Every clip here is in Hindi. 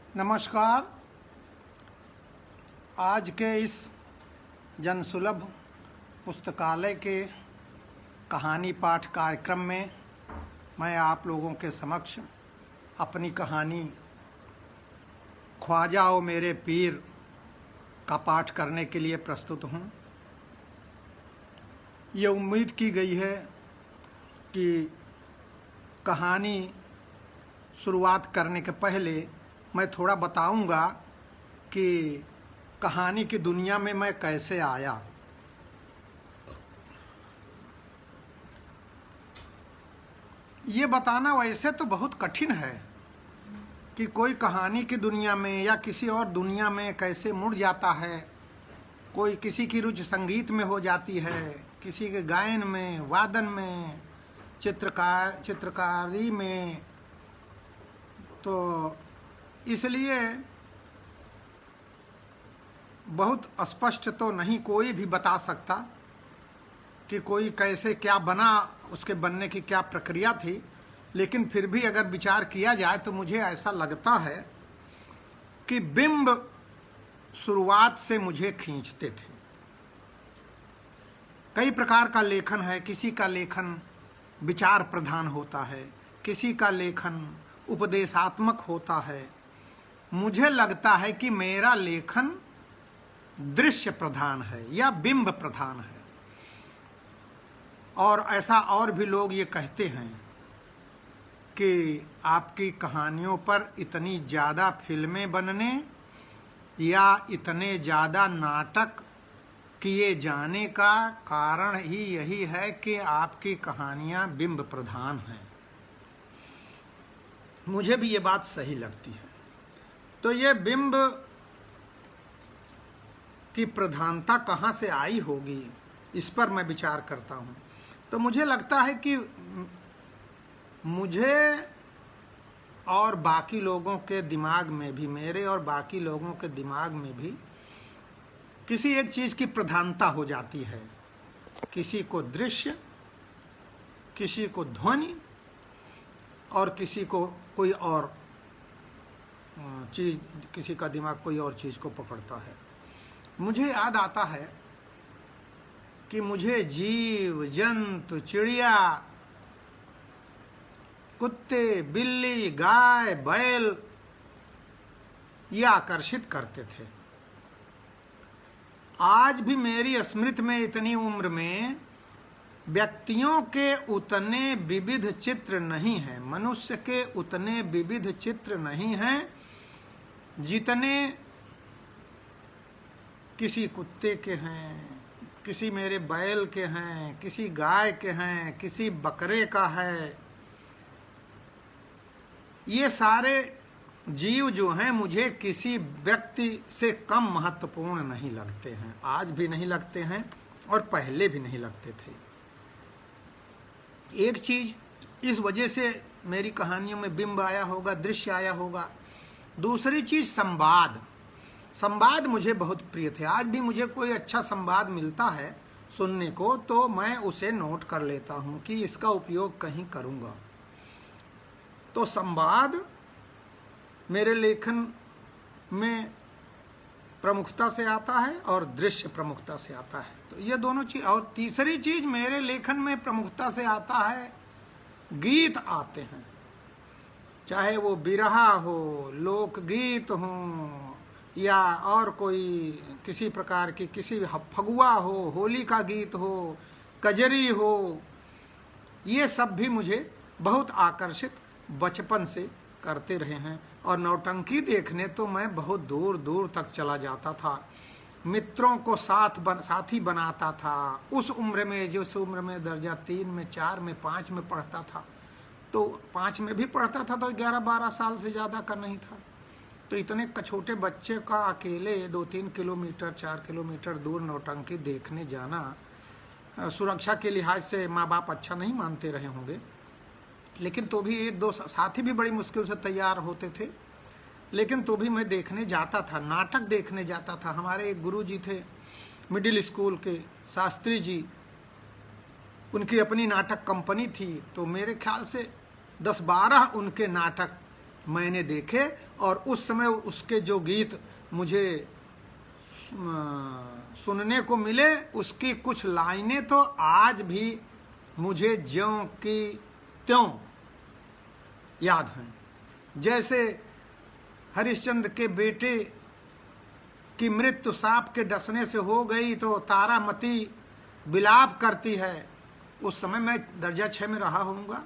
नमस्कार। आज के इस जनसुलभ पुस्तकालय के कहानी पाठ कार्यक्रम में मैं आप लोगों के समक्ष अपनी कहानी ख्वाजा ओ मेरे पीर का पाठ करने के लिए प्रस्तुत हूँ। ये उम्मीद की गई है कि कहानी शुरुआत करने के पहले मैं थोड़ा बताऊंगा कि कहानी की दुनिया में मैं कैसे आया। ये बताना वैसे तो बहुत कठिन है कि कोई कहानी की दुनिया में या किसी और दुनिया में कैसे मुड़ जाता है। कोई किसी की रुचि संगीत में हो जाती है, किसी के गायन में, वादन में, चित्रकारी में। तो इसलिए बहुत स्पष्ट तो नहीं कोई भी बता सकता कि कोई कैसे क्या बना, उसके बनने की क्या प्रक्रिया थी। लेकिन फिर भी अगर विचार किया जाए तो मुझे ऐसा लगता है कि बिंब शुरुआत से मुझे खींचते थे। कई प्रकार का लेखन है। किसी का लेखन विचार प्रधान होता है, किसी का लेखन उपदेशात्मक होता है। मुझे लगता है कि मेरा लेखन दृश्य प्रधान है या बिंब प्रधान है। और ऐसा और भी लोग ये कहते हैं कि आपकी कहानियों पर इतनी ज़्यादा फिल्में बनने या इतने ज़्यादा नाटक किए जाने का कारण ही यही है कि आपकी कहानियाँ बिंब प्रधान हैं। मुझे भी ये बात सही लगती है। तो ये बिंब की प्रधानता कहाँ से आई होगी, इस पर मैं विचार करता हूँ। तो मुझे लगता है कि मुझे और बाकी लोगों के दिमाग में भी, मेरे और बाकी लोगों के दिमाग में भी किसी एक चीज़ की प्रधानता हो जाती है। किसी को दृश्य, किसी को ध्वनि और किसी को कोई और चीज़, किसी का दिमाग कोई और चीज़ को पकड़ता है। मुझे याद आता है कि मुझे जीव जंतु, चिड़िया, कुत्ते, बिल्ली, गाय, बैल ये आकर्षित करते थे। आज भी मेरी स्मृति में इतनी उम्र में व्यक्तियों के उतने विविध चित्र नहीं हैं, मनुष्य के उतने विविध चित्र नहीं हैं जितने किसी कुत्ते के हैं, किसी मेरे बैल के हैं, किसी गाय के हैं, किसी बकरे का है। ये सारे जीव जो हैं मुझे किसी व्यक्ति से कम महत्वपूर्ण नहीं लगते हैं। आज भी नहीं लगते हैं और पहले भी नहीं लगते थे। एक चीज इस वजह से मेरी कहानियों में बिंब आया होगा, दृश्य आया होगा। दूसरी चीज संवाद। संवाद मुझे बहुत प्रिय थे। आज भी मुझे कोई अच्छा संवाद मिलता है सुनने को तो मैं उसे नोट कर लेता हूँ कि इसका उपयोग कहीं करूँगा। तो संवाद मेरे लेखन में प्रमुखता से आता है और दृश्य प्रमुखता से आता है। तो ये दोनों चीज। और तीसरी चीज मेरे लेखन में प्रमुखता से आता है, गीत आते हैं। चाहे वो बिरहा हो, लोकगीत हो या और कोई किसी प्रकार की, किसी फगुआ हो, होली का गीत हो, कजरी हो, ये सब भी मुझे बहुत आकर्षित बचपन से करते रहे हैं। और नौटंकी देखने तो मैं बहुत दूर दूर तक चला जाता था। मित्रों को साथी बनाता था। उस उम्र में, जिस उम्र में दर्जा 3 में, 4 में, 5 में पढ़ता था, तो 5 में भी पढ़ता था तो 11-12 साल से ज़्यादा का नहीं था। तो इतने छोटे बच्चे का अकेले 2-3 किलोमीटर, 4 किलोमीटर दूर नौटंकी देखने जाना, सुरक्षा के लिहाज से माँ बाप अच्छा नहीं मानते रहे होंगे, लेकिन तो भी 1-2 साथी भी बड़ी मुश्किल से तैयार होते थे। लेकिन तो भी मैं देखने जाता था, नाटक देखने जाता था। हमारे एक गुरु जी थे मिडिल स्कूल के, शास्त्री जी, उनकी अपनी नाटक कंपनी थी। तो मेरे ख्याल से 10-12 उनके नाटक मैंने देखे, और उस समय उसके जो गीत मुझे सुनने को मिले, उसकी कुछ लाइनें तो आज भी मुझे ज्यों की त्यों याद हैं। जैसे हरिश्चंद्र के बेटे की मृत्यु सांप के डसने से हो गई तो तारामती विलाप करती है। उस समय मैं दर्जा 6 में रहा होऊंगा,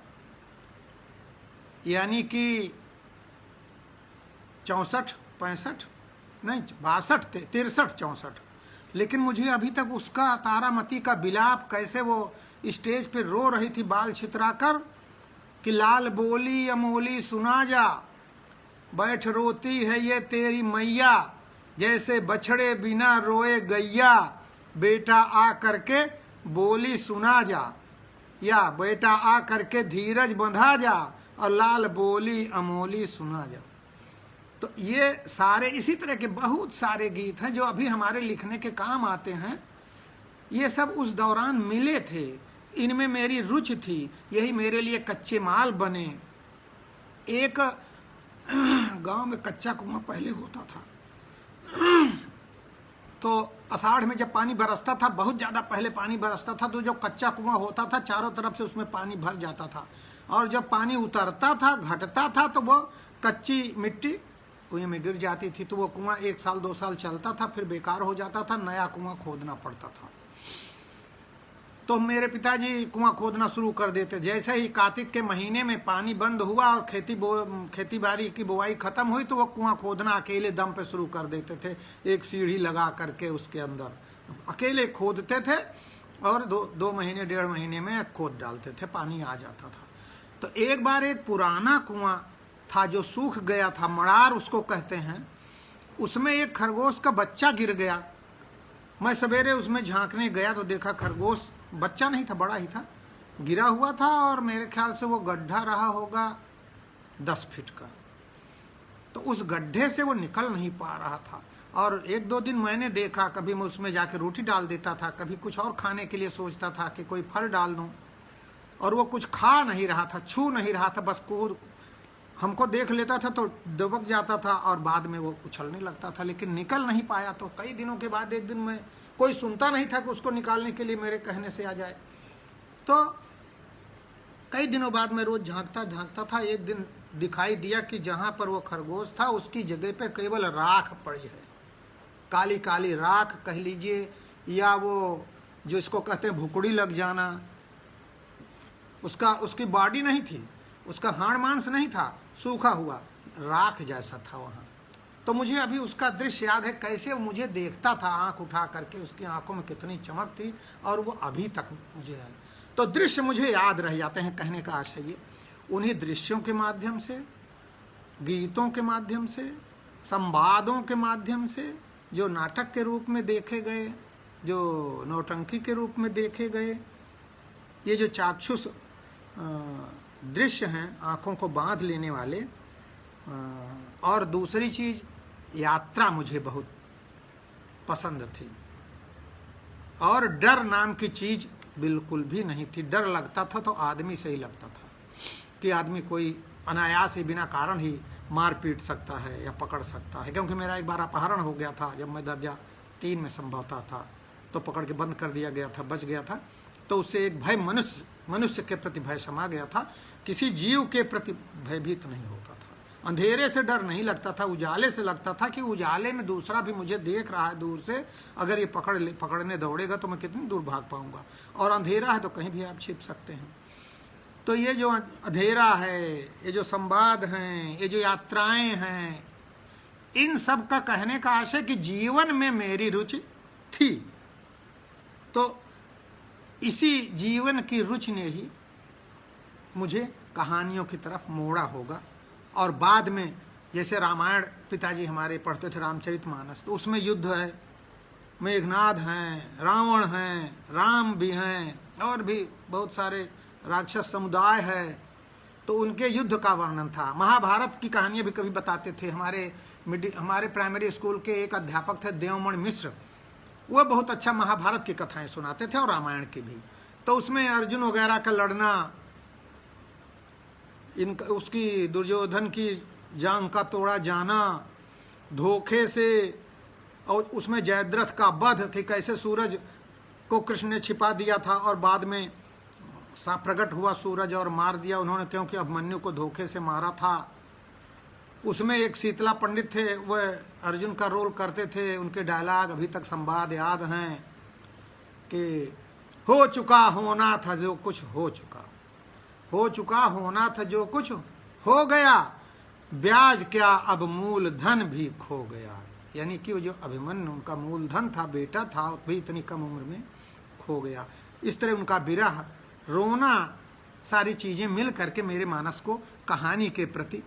यानी कि 64, 65 नहीं 62, 63, 64। लेकिन मुझे अभी तक उसका तारामती का विलाप, कैसे वो स्टेज पे रो रही थी बाल छितराकर कि लाल बोली अमोली सुना जा, बैठ रोती है ये तेरी मैया, जैसे बछड़े बिना रोए गैया, बेटा आ करके बोली सुना जा, या बेटा आ करके धीरज बंधा जा, और लाल बोली अमोली सुना जा। तो ये सारे इसी तरह के बहुत सारे गीत हैं जो अभी हमारे लिखने के काम आते हैं। ये सब उस दौरान मिले थे, इनमें मेरी रुचि थी, यही मेरे लिए कच्चे माल बने। एक गांव में कच्चा कुआं पहले होता था, तो आषाढ़ में जब पानी बरसता था, बहुत ज़्यादा पहले पानी बरसता था, तो जो कच्चा कुआं होता था चारों तरफ से उसमें पानी भर जाता था, और जब पानी उतरता था, घटता था, तो वो कच्ची मिट्टी कुएं में गिर जाती थी। तो वो कुआं 1 साल 2 साल चलता था, फिर बेकार हो जाता था, नया कुआं खोदना पड़ता था। तो मेरे पिताजी कुआं खोदना शुरू कर देते। जैसे ही कार्तिक के महीने में पानी बंद हुआ और खेती बाड़ी की बुआई खत्म हुई, तो वो कुआं खोदना अकेले दम पे शुरू कर देते थे, एक सीढ़ी लगा करके उसके अंदर अकेले खोदते थे, और 2 महीने 1.5 महीने में खोद डालते थे, पानी आ जाता था। तो एक बार एक पुराना कुआं था जो सूख गया था, मड़ार उसको कहते हैं, उसमें एक खरगोश का बच्चा गिर गया। मैं सवेरे उसमें झांकने गया तो देखा खरगोश, बच्चा नहीं था, बड़ा ही था, गिरा हुआ था, और मेरे ख्याल से वो गड्ढा रहा होगा 10 फीट का। तो उस गड्ढे से वो निकल नहीं पा रहा था, और 1-2 दिन मैंने देखा, कभी मैं उसमें जाके रोटी डाल देता था, कभी कुछ और खाने के लिए सोचता था कि कोई फल डाल दूं, और वो कुछ खा नहीं रहा था, छू नहीं रहा था, बस कूद हमको देख लेता था तो दबक जाता था, और बाद में वो उछलने लगता था, लेकिन निकल नहीं पाया। तो कई दिनों के बाद एक दिन मैं, कोई सुनता नहीं था कि उसको निकालने के लिए मेरे कहने से आ जाए, तो कई दिनों बाद मैं रोज झांकता था। एक दिन दिखाई दिया कि जहाँ पर वो खरगोश था उसकी जगह पे केवल राख पड़ी है, काली काली राख कह लीजिए, या वो जो इसको कहते हैं भुकड़ी लग जाना, उसकी बॉडी नहीं थी, उसका हाड़ मांस नहीं था, सूखा हुआ राख जैसा था वहाँ। तो मुझे अभी उसका दृश्य याद है, कैसे मुझे देखता था आंख उठा करके, उसकी आंखों में कितनी चमक थी, और वो अभी तक मुझे है। तो दृश्य मुझे याद रह जाते हैं, कहने का आशय ये, उन्हीं दृश्यों के माध्यम से, गीतों के माध्यम से, संवादों के माध्यम से, जो नाटक के रूप में देखे गए, जो नौटंकी के रूप में देखे गए, ये जो चाक्षुष दृश्य हैं, आँखों को बांध लेने वाले। और दूसरी चीज़, यात्रा मुझे बहुत पसंद थी, और डर नाम की चीज़ बिल्कुल भी नहीं थी। डर लगता था तो आदमी से ही लगता था कि आदमी कोई अनायास ही बिना कारण ही मार पीट सकता है या पकड़ सकता है। क्योंकि मेरा एक बार अपहरण हो गया था, जब मैं दर्जा 3 में संभवता था, तो पकड़ के बंद कर दिया गया था, बच गया था। तो उससे एक भय मनुष्य के प्रति भय समा गया था, किसी जीव के प्रति भयभीत नहीं होता था। अंधेरे से डर नहीं लगता था, उजाले से लगता था कि उजाले में दूसरा भी मुझे देख रहा है दूर से, अगर ये पकड़ने दौड़ेगा तो मैं कितनी दूर भाग पाऊंगा, और अंधेरा है तो कहीं भी आप छिप सकते हैं। तो ये जो अंधेरा है, ये जो संवाद हैं, ये जो यात्राएं हैं, इन सब का कहने का आशय कि जीवन में मेरी रुचि थी। तो इसी जीवन की रुचि ने ही मुझे कहानियों की तरफ मोड़ा होगा। और बाद में जैसे रामायण पिताजी हमारे पढ़ते थे, रामचरितमानस, तो उसमें युद्ध है, मेघनाद हैं, रावण हैं, राम भी हैं, और भी बहुत सारे राक्षस समुदाय है, तो उनके युद्ध का वर्णन था। महाभारत की कहानियाँ भी कभी बताते थे। हमारे प्राइमरी स्कूल के एक अध्यापक थे देवमणि मिश्र, वो बहुत अच्छा महाभारत की कथाएं सुनाते थे, और रामायण की भी। तो उसमें अर्जुन वगैरह का लड़ना, उसकी दुर्योधन की जांग का तोड़ा जाना, धोखे से, और उसमें जयद्रथ का वध कि कैसे सूरज को कृष्ण ने छिपा दिया था और बाद में प्रकट हुआ सूरज और मार दिया उन्होंने, क्योंकि अभिमन्यु को धोखे से मारा था। उसमें एक शीतला पंडित थे, वह अर्जुन का रोल करते थे, उनके डायलॉग अभी तक संवाद याद हैं कि हो चुका होना था जो कुछ हो चुका, हो चुका होना था जो कुछ हो गया, ब्याज क्या अब मूल धन भी खो गया। यानी कि वो जो अभिमन्यु उनका मूल धन था, बेटा था, भी इतनी कम उम्र में खो गया। इस तरह उनका विरह, रोना, सारी चीजें मिल करके मेरे मानस को कहानी के प्रति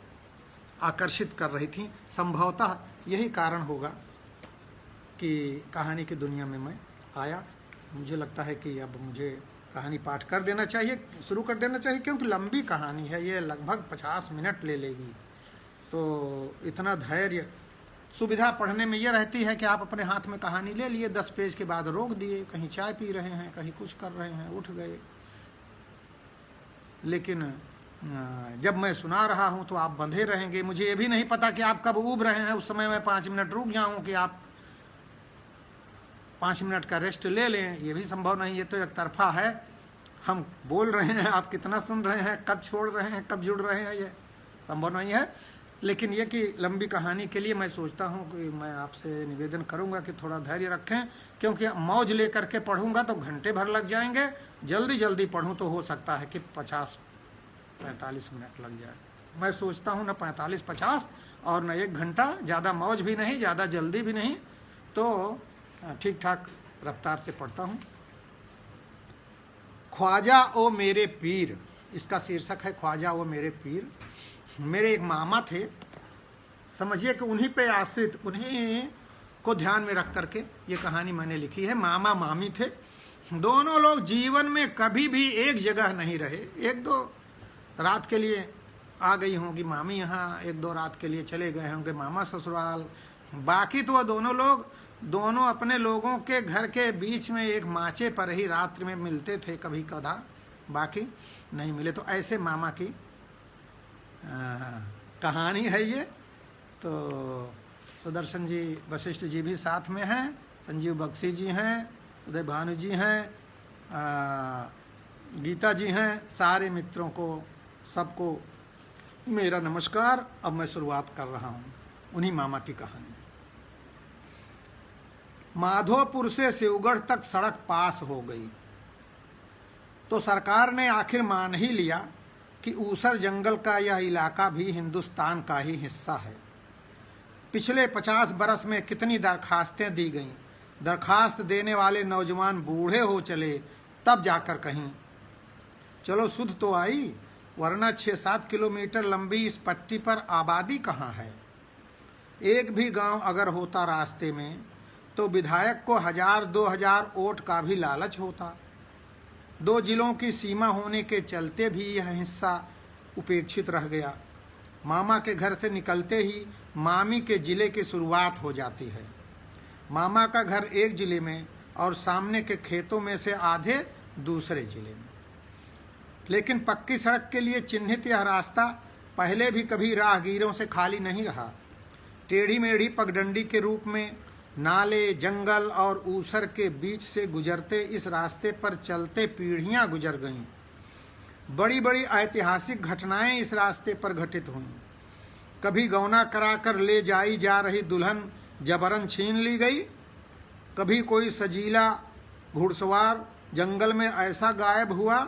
आकर्षित कर रही थी। संभवतः यही कारण होगा कि कहानी की दुनिया में मैं आया। मुझे लगता है कि अब मुझे कहानी पाठ कर देना चाहिए, शुरू कर देना चाहिए, क्योंकि लंबी कहानी है, ये लगभग 50 मिनट ले लेगी। तो इतना धैर्य, सुविधा पढ़ने में ये रहती है कि आप अपने हाथ में कहानी ले लिए, 10 पेज के बाद रोक दिए, कहीं चाय पी रहे हैं, कहीं कुछ कर रहे हैं, उठ गए। लेकिन जब मैं सुना रहा हूं तो आप बंधे रहेंगे। मुझे ये भी नहीं पता कि आप कब ऊब रहे हैं, उस समय मैं 5 मिनट रुक जाऊं कि आप 5 मिनट का रेस्ट ले लें, ये भी संभव नहीं। ये तो एक तरफा है, हम बोल रहे हैं, आप कितना सुन रहे हैं, कब छोड़ रहे हैं, कब जुड़ रहे हैं, ये संभव नहीं है। लेकिन ये कि लंबी कहानी के लिए मैं सोचता हूँ कि मैं आपसे निवेदन करूँगा कि थोड़ा धैर्य रखें, क्योंकि मौज लेकर के पढ़ूंगा तो घंटे भर लग जाएंगे, जल्दी जल्दी पढ़ूँ तो हो सकता है कि 50-45 मिनट लग जाए। मैं सोचता हूँ ना 45-50 और न 1 घंटा, ज़्यादा मौज भी नहीं, ज़्यादा जल्दी भी नहीं, तो ठीक ठाक रफ्तार से पढ़ता हूँ। ख्वाजा ओ मेरे पीर, इसका शीर्षक है ख्वाजा ओ मेरे पीर। मेरे एक मामा थे, समझिए कि उन्हीं पे आश्रित, उन्हीं को ध्यान में रख करके ये कहानी मैंने लिखी है। मामा मामी थे, दोनों लोग जीवन में कभी भी एक जगह नहीं रहे। 1-2 रात के लिए आ गई होंगी मामी यहाँ, 1-2 रात के लिए चले गए होंगे मामा ससुराल, बाकी तो दोनों लोग, दोनों अपने लोगों के घर के बीच में एक माचे पर ही रात्रि में मिलते थे कभी कदा, बाकी नहीं मिले। तो ऐसे मामा की कहानी है ये। तो सुदर्शन जी, वशिष्ठ जी भी साथ में हैं, संजीव बख्शी जी हैं, उदय भानु जी हैं, गीता जी हैं, सारे मित्रों को, सबको मेरा नमस्कार। अब मैं शुरुआत कर रहा हूँ उन्हीं मामा की कहानी। माधोपुर से शिवगढ़ तक सड़क पास हो गई तो सरकार ने आखिर मान ही लिया कि ऊसर जंगल का यह इलाका भी हिंदुस्तान का ही हिस्सा है। पिछले 50 बरस में कितनी दरखास्तें दी गईं, दरखास्त देने वाले नौजवान बूढ़े हो चले, तब जाकर कहीं चलो सुध तो आई, वरना 6-7 किलोमीटर लंबी इस पट्टी पर आबादी कहाँ है। एक भी गांव अगर होता रास्ते में तो विधायक को 1000-2000 वोट का भी लालच होता। 2 जिलों की सीमा होने के चलते भी यह हिस्सा उपेक्षित रह गया। मामा के घर से निकलते ही मामी के जिले की शुरुआत हो जाती है। मामा का घर एक जिले में और सामने के खेतों में से आधे दूसरे जिले में। लेकिन पक्की सड़क के लिए चिन्हित यह रास्ता पहले भी कभी राहगीरों से खाली नहीं रहा। टेढ़ी मेढ़ी पगडंडी के रूप में नाले, जंगल और ऊसर के बीच से गुजरते इस रास्ते पर चलते पीढ़ियां गुजर गईं। बड़ी बड़ी ऐतिहासिक घटनाएं इस रास्ते पर घटित हुईं। कभी गौना कराकर ले जाई जा रही दुल्हन जबरन छीन ली गई, कभी कोई सजीला घुड़सवार जंगल में ऐसा गायब हुआ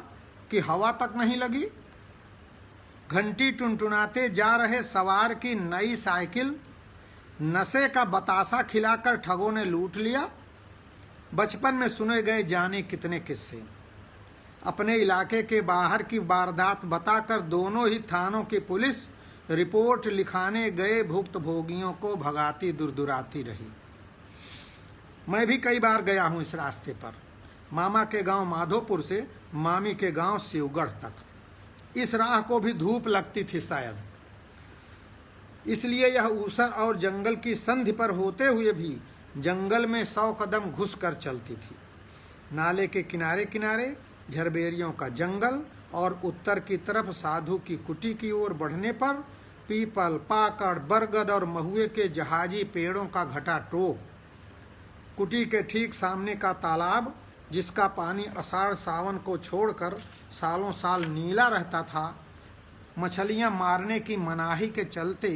कि हवा तक नहीं लगी। घंटी टुनटुनाते जा रहे सवार की नई साइकिल नशे का बतासा खिलाकर ठगों ने लूट लिया। बचपन में सुने गए जाने कितने किस्से। अपने इलाके के बाहर की वारदात बताकर दोनों ही थानों की पुलिस रिपोर्ट लिखाने गए भुक्तभोगियों को भगाती दुरदुराती रही। मैं भी कई बार गया हूं इस रास्ते पर, मामा के गांव माधोपुर से मामी के गांव शिवगढ़ तक। इस राह को भी धूप लगती थी शायद, इसलिए यह ऊसर और जंगल की संधि पर होते हुए भी जंगल में 100 कदम घुस कर चलती थी। नाले के किनारे किनारे झरबेरियों का जंगल और उत्तर की तरफ साधु की कुटी की ओर बढ़ने पर पीपल, पाकड़, बरगद और महुए के जहाजी पेड़ों का घटा टोप, कुटी के ठीक सामने का तालाब जिसका पानी आषाढ़ सावन को छोड़कर सालों साल नीला रहता था, मछलियां मारने की मनाही के चलते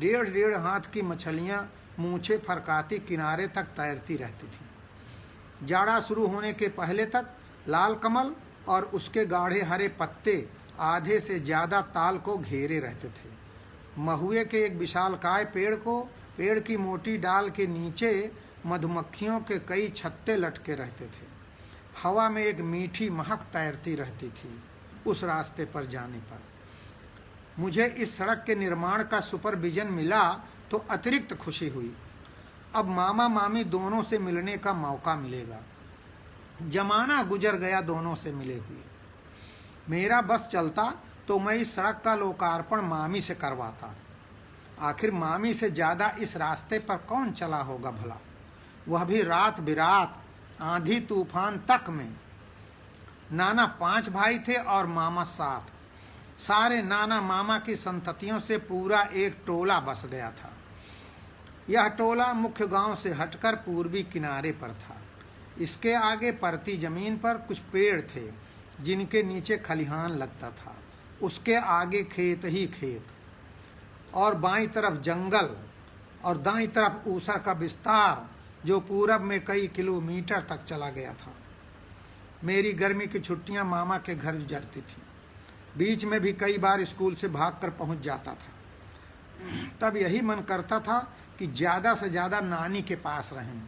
1.5 हाथ की मछलियां मूछें फरकाती किनारे तक तैरती रहती थीं। जाड़ा शुरू होने के पहले तक लाल कमल और उसके गाढ़े हरे पत्ते आधे से ज़्यादा ताल को घेरे रहते थे। महुए के एक विशालकाय पेड़ की मोटी डाल के नीचे मधुमक्खियों के कई छत्ते लटके रहते थे। हवा में एक मीठी महक तैरती रहती थी। उस रास्ते पर जाने पर मुझे इस सड़क के निर्माण का सुपरविजन मिला तो अतिरिक्त खुशी हुई। अब मामा मामी दोनों से मिलने का मौका मिलेगा। जमाना गुजर गया दोनों से मिले हुए। मेरा बस चलता तो मैं इस सड़क का लोकार्पण मामी से करवाता। आखिर मामी से ज़्यादा इस रास्ते पर कौन चला होगा भला, वह भी रात बिरात आंधी तूफान तक में। नाना 5 भाई थे और मामा 7। सारे नाना मामा की संततियों से पूरा एक टोला बस गया था। यह टोला मुख्य गांव से हटकर पूर्वी किनारे पर था। इसके आगे परती जमीन पर कुछ पेड़ थे जिनके नीचे खलिहान लगता था। उसके आगे खेत ही खेत और बाईं तरफ जंगल और दाईं तरफ ऊसर का विस्तार जो पूरब में कई किलोमीटर तक चला गया था। मेरी गर्मी की छुट्टियां मामा के घर गुजरती थी। बीच में भी कई बार स्कूल से भागकर पहुंच जाता था। तब यही मन करता था कि ज़्यादा से ज़्यादा नानी के पास रहें।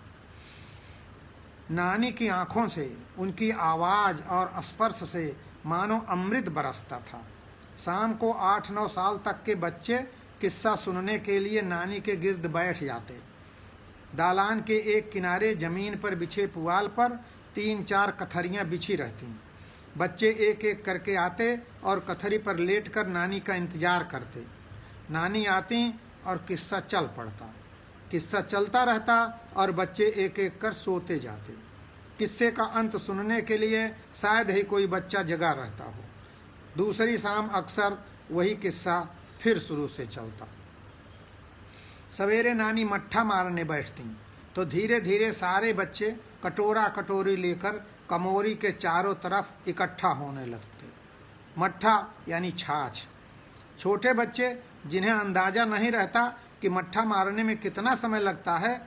नानी की आंखों से, उनकी आवाज़ और स्पर्श से मानो अमृत बरसता था। शाम को 8-9 साल तक के बच्चे किस्सा सुनने के लिए नानी के गिर्द बैठ जाते। दालान के एक किनारे जमीन पर बिछे पुआल पर 3-4 कथरियाँ बिछी रहती। बच्चे एक एक करके आते और कथरी पर लेटकर नानी का इंतजार करते। नानी आती और किस्सा चल पड़ता। किस्सा चलता रहता और बच्चे एक एक कर सोते जाते। किस्से का अंत सुनने के लिए शायद ही कोई बच्चा जगा रहता हो। दूसरी शाम अक्सर वही किस्सा फिर शुरू से चलता। सवेरे नानी मट्ठा मारने बैठती तो धीरे धीरे सारे बच्चे कटोरा कटोरी लेकर कमोरी के चारों तरफ इकट्ठा होने लगते। मट्ठा यानी छाछ। छोटे बच्चे जिन्हें अंदाज़ा नहीं रहता कि मट्ठा मारने में कितना समय लगता है,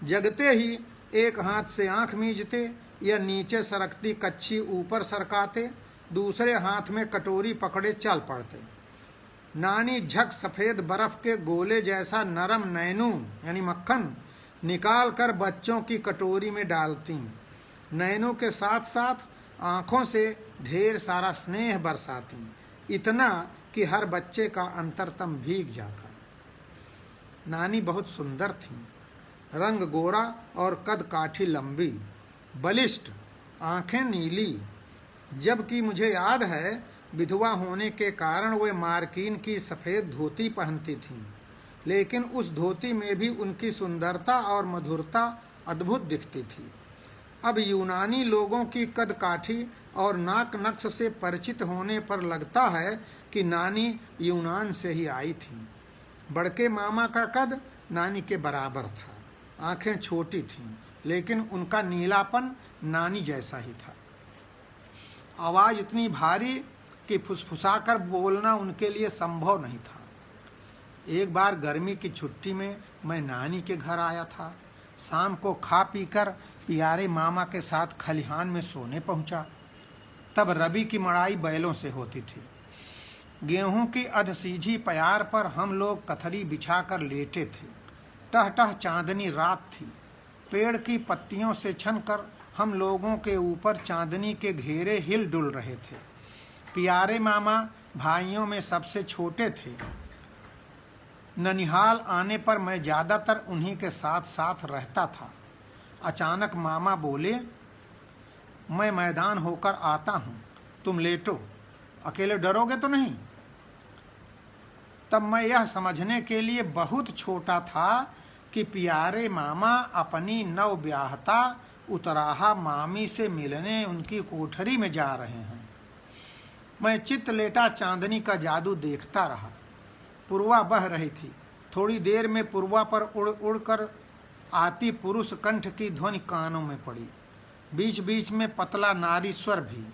जगते ही एक हाथ से आंख मींचते या नीचे सरकती कच्ची ऊपर सरकाते, दूसरे हाथ में कटोरी पकड़े चल पड़ते। नानी झक सफ़ेद बर्फ के गोले जैसा नरम नैनू यानी मक्खन निकाल कर बच्चों की कटोरी में डालती। नैनू के साथ साथ आँखों से ढेर सारा स्नेह बरसाती, इतना कि हर बच्चे का अंतरतम भीग जाता। नानी बहुत सुंदर थी। रंग गोरा और कद काठी लंबी, बलिष्ठ, आँखें नीली। जबकि मुझे याद है विधवा होने के कारण वे मार्किन की सफ़ेद धोती पहनती थीं, लेकिन उस धोती में भी उनकी सुंदरता और मधुरता अद्भुत दिखती थी। अब यूनानी लोगों की कद काठी और नाक नक्श से परिचित होने पर लगता है कि नानी यूनान से ही आई थी। बड़के मामा का कद नानी के बराबर था। आंखें छोटी थीं, लेकिन उनका नीलापन नानी जैसा ही था। आवाज़ इतनी भारी कि फुसफुसाकर बोलना उनके लिए संभव नहीं था। एक बार गर्मी की छुट्टी में मैं नानी के घर आया था। शाम को खा पीकर प्यारे मामा के साथ खलिहान में सोने पहुंचा। तब रबी की मड़ाई बैलों से होती थी। गेहूं की अधसीझी प्यार पर हम लोग कथरी बिछाकर लेटे थे। टह चांदनी रात थी। पेड़ की पत्तियों से छनकर हम लोगों के ऊपर चांदनी के घेरे हिल डुल रहे थे। प्यारे मामा भाइयों में सबसे छोटे थे। ननिहाल आने पर मैं ज़्यादातर उन्हीं के साथ साथ रहता था। अचानक मामा बोले, मैं मैदान होकर आता हूँ, तुम लेटो, अकेले डरोगे तो नहीं। तब मैं यह समझने के लिए बहुत छोटा था कि प्यारे मामा अपनी नवब्याहता उतराहा मामी से मिलने उनकी कोठरी में जा रहे हैं। मैं चित्त लेटा चांदनी का जादू देखता रहा। पूर्वा बह रही थी। थोड़ी देर में पूर्वा पर उड़ उड़ कर आती पुरुष कंठ की ध्वनि कानों में पड़ी। बीच बीच में पतला नारी स्वर भी।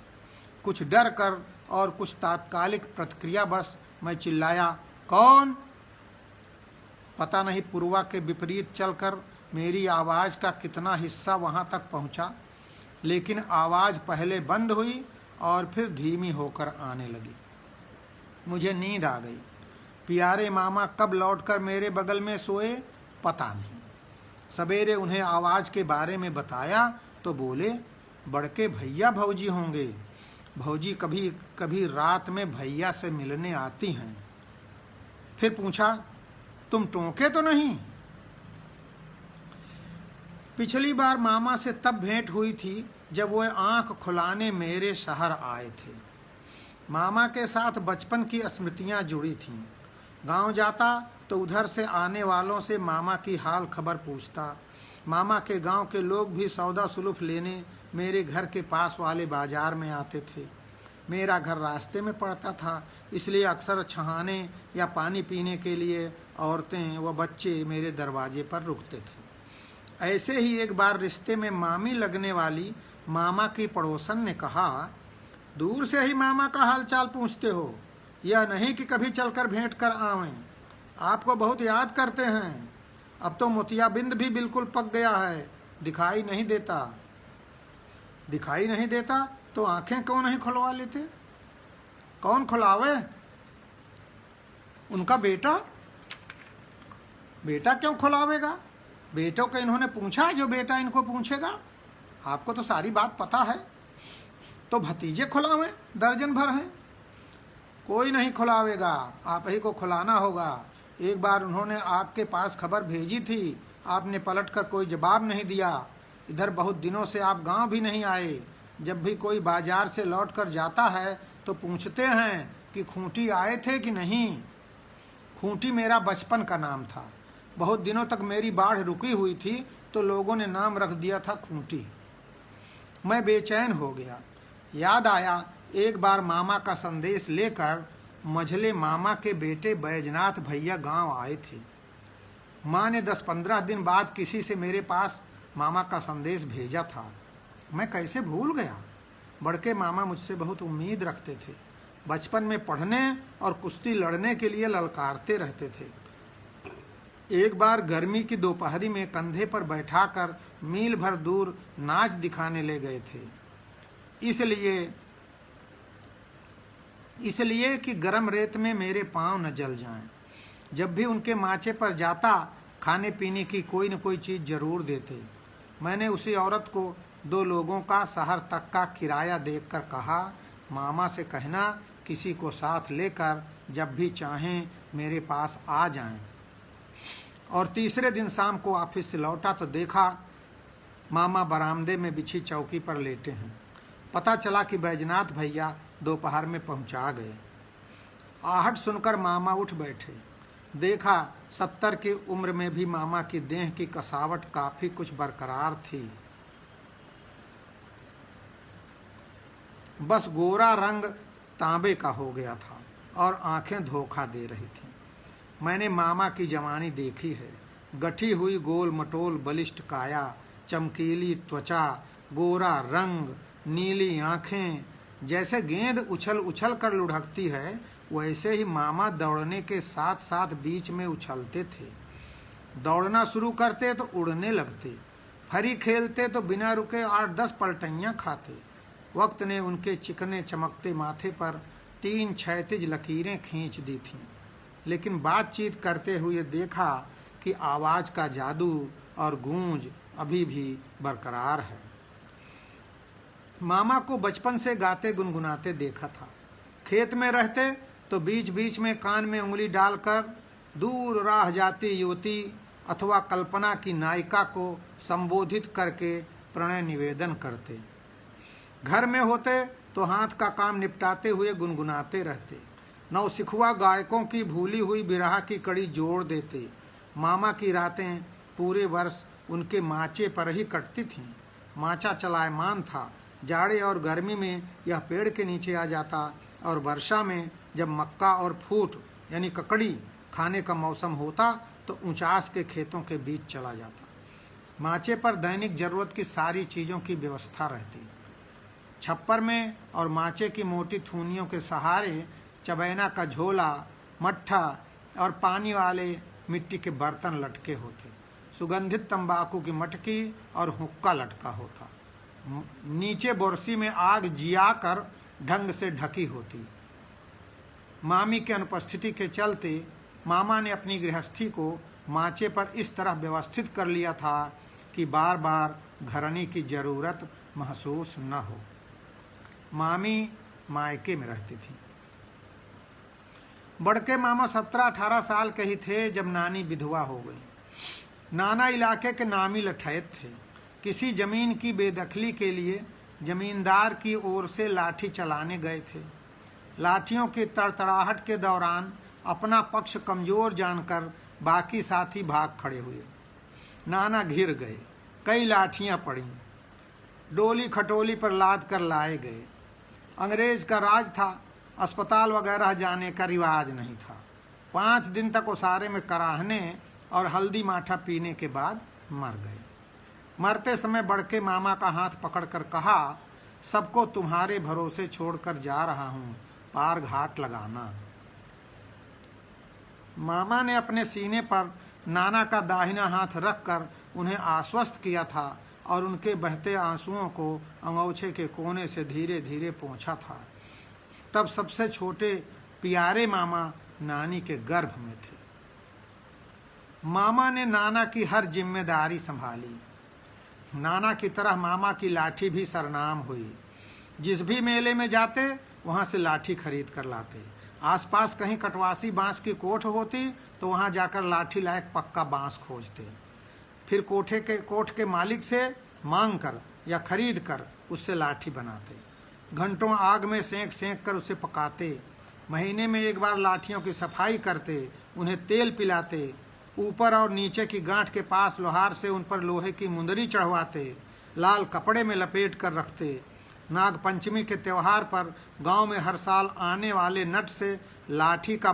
कुछ डर कर और कुछ तात्कालिक प्रतिक्रिया बस मैं चिल्लाया, कौन? पता नहीं पूर्वा के विपरीत चलकर मेरी आवाज़ का कितना हिस्सा वहाँ तक पहुँचा, लेकिन आवाज़ पहले बंद हुई और फिर धीमी होकर आने लगी। मुझे नींद आ गई। प्यारे मामा कब लौटकर मेरे बगल में सोए पता नहीं। सवेरे उन्हें आवाज़ के बारे में बताया तो बोले, बड़के भैया भौजी होंगे। भौजी कभी कभी रात में भैया से मिलने आती हैं। फिर पूछा, तुम टोके तो नहीं? पिछली बार मामा से तब भेंट हुई थी जब वह आंख खुलाने मेरे शहर आए थे। मामा के साथ बचपन की स्मृतियां जुड़ी थीं। गांव जाता तो उधर से आने वालों से मामा की हाल खबर पूछता। मामा के गांव के लोग भी सौदा सुलूफ लेने मेरे घर के पास वाले बाजार में आते थे। मेरा घर रास्ते में पड़ता था, इसलिए अक्सर छहाने या पानी पीने के लिए औरतें व बच्चे मेरे दरवाजे पर रुकते थे। ऐसे ही एक बार रिश्ते में मामी लगने वाली मामा की पड़ोसन ने कहा, दूर से ही मामा का हालचाल पूछते हो, यह नहीं कि कभी चलकर भेंट कर आवें। आपको बहुत याद करते हैं। अब तो मोतियाबिंद भी बिल्कुल पक गया है, दिखाई नहीं देता। दिखाई नहीं देता तो आंखें क्यों नहीं खुलवा लेते? कौन खुलावे? उनका बेटा। बेटा क्यों खुलावेगा? बेटों को इन्होंने पूछा जो बेटा इनको पूछेगा? आपको तो सारी बात पता है। तो भतीजे खुलावें, दर्जन भर हैं। कोई नहीं खुलावेगा, आप ही को खुलाना होगा। एक बार उन्होंने आपके पास खबर भेजी थी, आपने पलटकर कोई जवाब नहीं दिया। इधर बहुत दिनों से आप गांव भी नहीं आए। जब भी कोई बाजार से लौट कर जाता है तो पूछते हैं कि खूंटी आए थे कि नहीं। खूंटी मेरा बचपन का नाम था। बहुत दिनों तक मेरी बाढ़ रुकी हुई थी तो लोगों ने नाम रख दिया था खूंटी। मैं बेचैन हो गया। याद आया, एक बार मामा का संदेश लेकर मझले मामा के बेटे बैजनाथ भैया गांव आए थे। माँ ने 10-15 दिन बाद किसी से मेरे पास मामा का संदेश भेजा था। मैं कैसे भूल गया। बड़के मामा मुझसे बहुत उम्मीद रखते थे। बचपन में पढ़ने और कुश्ती लड़ने के लिए ललकारते रहते थे। एक बार गर्मी की दोपहरी में कंधे पर बैठाकर मील भर दूर नाच दिखाने ले गए थे, इसलिए कि गर्म रेत में मेरे पांव न जल जाएं। जब भी उनके माचे पर जाता, खाने पीने की कोई न कोई चीज़ जरूर देते। मैंने उसी औरत को 2 लोगों का शहर तक का किराया देकर कहा, मामा से कहना किसी को साथ लेकर जब भी चाहें मेरे पास आ जाएं। और तीसरे दिन शाम को ऑफिस से लौटा तो देखा मामा बरामदे में बिछी चौकी पर लेटे हैं। पता चला कि बैजनाथ भैया दोपहर में पहुंचा गए। आहट सुनकर मामा उठ बैठे। देखा 70 की उम्र में भी मामा की देह की कसावट काफी कुछ बरकरार थी। बस गोरा रंग तांबे का हो गया था और आंखें धोखा दे रही थीं। मैंने मामा की जवानी देखी है। गठी हुई गोल मटोल बलिष्ठ काया, चमकीली त्वचा, गोरा रंग, नीली आंखें। जैसे गेंद उछल उछल कर लुढ़कती है, वैसे ही मामा दौड़ने के साथ साथ बीच में उछलते थे। दौड़ना शुरू करते तो उड़ने लगते, फरी खेलते तो बिना रुके 8-10 पलटैयां खाते। वक्त ने उनके चिकने चमकते माथे पर 3 क्षैतिज लकीरें खींच दी थीं, लेकिन बातचीत करते हुए देखा कि आवाज़ का जादू और गूंज अभी भी बरकरार है। मामा को बचपन से गाते गुनगुनाते देखा था। खेत में रहते तो बीच बीच में कान में उंगली डालकर दूर राह जाती युवती अथवा कल्पना की नायिका को संबोधित करके प्रणय निवेदन करते। घर में होते तो हाथ का काम निपटाते हुए गुनगुनाते रहते। नौसिखुआ गायकों की भूली हुई बिरहा की कड़ी जोड़ देते। मामा की रातें पूरे वर्ष उनके माचे पर ही कटती थीं। माचा चलायमान था। जाड़े और गर्मी में यह पेड़ के नीचे आ जाता और वर्षा में जब मक्का और फूट यानी ककड़ी खाने का मौसम होता तो ऊंचास के खेतों के बीच चला जाता। माचे पर दैनिक जरूरत की सारी चीज़ों की व्यवस्था रहती। छप्पर में और माचे की मोटी थूनियों के सहारे चबैना का झोला, मट्ठा और पानी वाले मिट्टी के बर्तन लटके होते। सुगंधित तंबाकू की मटकी और हुक्का लटका होता। नीचे बोरसी में आग जियाकर ढंग से ढकी होती। मामी की अनुपस्थिति के चलते मामा ने अपनी गृहस्थी को माचे पर इस तरह व्यवस्थित कर लिया था कि बार बार घरनी की जरूरत महसूस न हो। मामी मायके में रहती थी। बड़के मामा 17-18 साल के ही थे जब नानी विधवा हो गई। नाना इलाके के नामी लठैत थे। किसी जमीन की बेदखली के लिए जमींदार की ओर से लाठी चलाने गए थे। लाठियों की तड़तड़ाहट के दौरान अपना पक्ष कमजोर जानकर बाकी साथी भाग खड़े हुए। नाना घिर गए। कई लाठियां पड़ी, डोली खटोली पर लाद कर लाए गए। अंग्रेज का राज था, अस्पताल वगैरह जाने का रिवाज नहीं था। 5 दिन तक उसारे में कराहने और हल्दी माठा पीने के बाद मर गए। मरते समय बड़के मामा का हाथ पकड़कर कहा, सबको तुम्हारे भरोसे छोड़कर जा रहा हूं, पार घाट लगाना। मामा ने अपने सीने पर नाना का दाहिना हाथ रखकर उन्हें आश्वस्त किया था और उनके बहते आंसुओं को अंगोछे के कोने से धीरे धीरे पोंछा था। तब सबसे छोटे प्यारे मामा नानी के गर्भ में थे। मामा ने नाना की हर जिम्मेदारी संभाली। नाना की तरह मामा की लाठी भी सरनाम हुई। जिस भी मेले में जाते वहां से लाठी खरीद कर लाते। आसपास कहीं कटवासी बांस की कोठ होती तो वहां जाकर लाठी लायक पक्का बांस खोजते। फिर कोठ के मालिक से मांग कर या खरीद कर उससे लाठी बनाते। घंटों आग में सेंक सेंक कर उसे पकाते। महीने में एक बार लाठियों की सफाई करते, उन्हें तेल पिलाते। ऊपर और नीचे की गांठ के पास लोहार से उन पर लोहे की मुंदरी चढ़वाते। लाल कपड़े में लपेट कर रखते। नाग पंचमी के त्योहार पर गांव में हर साल आने वाले नट से लाठी का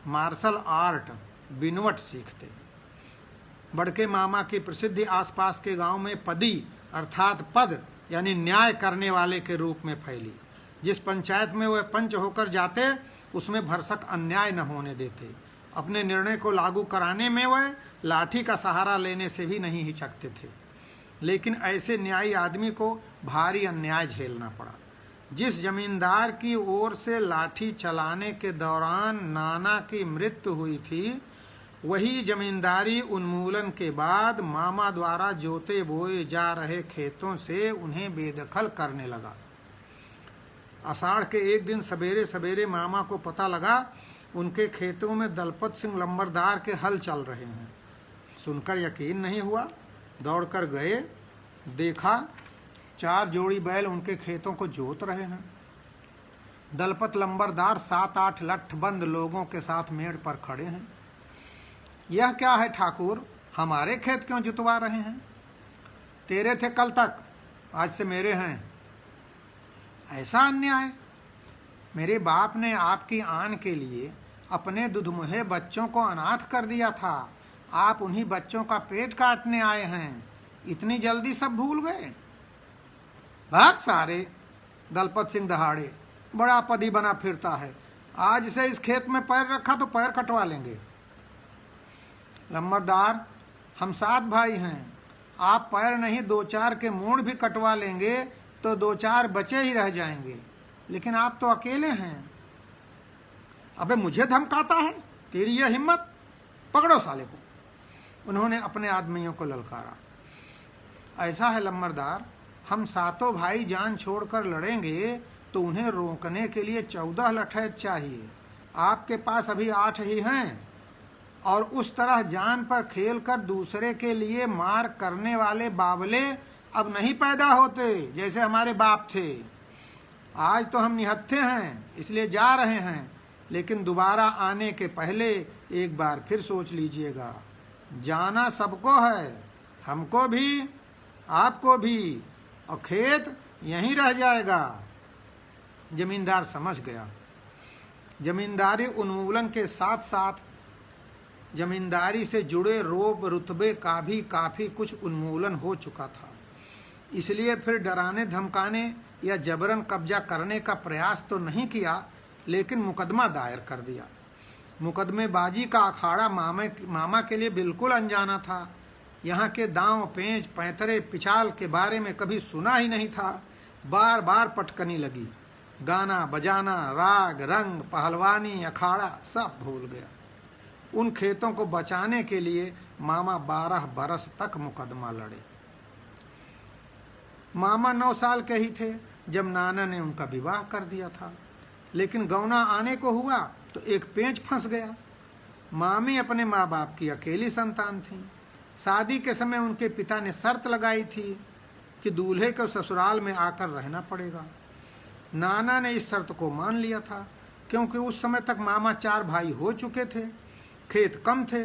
मार्शल आर्ट बिनवट सीखते। बड़के मामा की प्रसिद्धि आसपास के गांव में पदी अर्थात पद यानी न्याय करने वाले के रूप में फैली। जिस पंचायत में वे पंच होकर जाते उसमें भरसक अन्याय न होने देते। अपने निर्णय को लागू कराने में वे लाठी का सहारा लेने से भी नहीं हिचकते थे। लेकिन ऐसे न्यायी आदमी को भारी अन्याय झेलना पड़ा। जिस जमींदार की ओर से लाठी चलाने के दौरान नाना की मृत्यु हुई थी, वही जमींदारी उन्मूलन के बाद मामा द्वारा जोते बोए जा रहे खेतों से उन्हें बेदखल करने लगा। आषाढ़ के एक दिन सवेरे सवेरे मामा को पता लगा उनके खेतों में दलपत सिंह लंबरदार के हल चल रहे हैं। सुनकर यकीन नहीं हुआ। दौड़कर गए, देखा 4 जोड़ी बैल उनके खेतों को जोत रहे हैं। दलपत लंबरदार 7-8 लठबंद लोगों के साथ मेड़ पर खड़े हैं। यह क्या है ठाकुर, हमारे खेत क्यों जुतवा रहे हैं? तेरे थे कल तक, आज से मेरे हैं। ऐसा अन्याय! मेरे बाप ने आपकी आन के लिए अपने दुधमुहे बच्चों को अनाथ कर दिया था। आप उन्हीं बच्चों का पेट काटने आए हैं। इतनी जल्दी सब भूल गए? भाग सारे! दलपत सिंह दहाड़े। बड़ा पदी बना फिरता है। आज से इस खेत में पैर रखा तो पैर कटवा लेंगे। लंबरदार, हम 7 भाई हैं। आप पैर नहीं 2-4 के मूड़ भी कटवा लेंगे तो 2-4 बचे ही रह जाएंगे। लेकिन आप तो अकेले हैं। अबे मुझे धमकाता है? तेरी यह हिम्मत? पकड़ो साले को। उन्होंने अपने आदमियों को ललकारा। ऐसा है लंबरदार, हम 7 भाई जान छोड़कर लड़ेंगे तो उन्हें रोकने के लिए 14 लठैत चाहिए। आपके पास अभी 8 ही हैं। और उस तरह जान पर खेल कर दूसरे के लिए मार करने वाले बावले अब नहीं पैदा होते जैसे हमारे बाप थे। आज तो हम निहत्थे हैं इसलिए जा रहे हैं, लेकिन दोबारा आने के पहले एक बार फिर सोच लीजिएगा। जाना सबको है, हमको भी, आपको भी, और खेत यहीं रह जाएगा। जमींदार समझ गया। जमींदारी उन्मूलन के साथ साथ जमींदारी से जुड़े रोब रुतबे का भी काफ़ी कुछ उन्मूलन हो चुका था। इसलिए फिर डराने धमकाने या जबरन कब्जा करने का प्रयास तो नहीं किया, लेकिन मुकदमा दायर कर दिया। मुकदमेबाजी का अखाड़ा मामा के लिए बिल्कुल अनजाना था। यहाँ के दांव पेंच पैंतरे पिछाल के बारे में कभी सुना ही नहीं था। बार बार पटकनी लगी। गाना बजाना, राग रंग, पहलवानी, अखाड़ा सब भूल गया। उन खेतों को बचाने के लिए मामा 12 बरस तक मुकदमा लड़े। मामा 9 साल के ही थे जब नाना ने उनका विवाह कर दिया था, लेकिन गौना आने को हुआ तो एक पेंच फंस गया। मामी अपने माँ बाप की अकेली संतान थी। शादी के समय उनके पिता ने शर्त लगाई थी कि दूल्हे को ससुराल में आकर रहना पड़ेगा। नाना ने इस शर्त को मान लिया था, क्योंकि उस समय तक मामा 4 भाई हो चुके थे, खेत कम थे।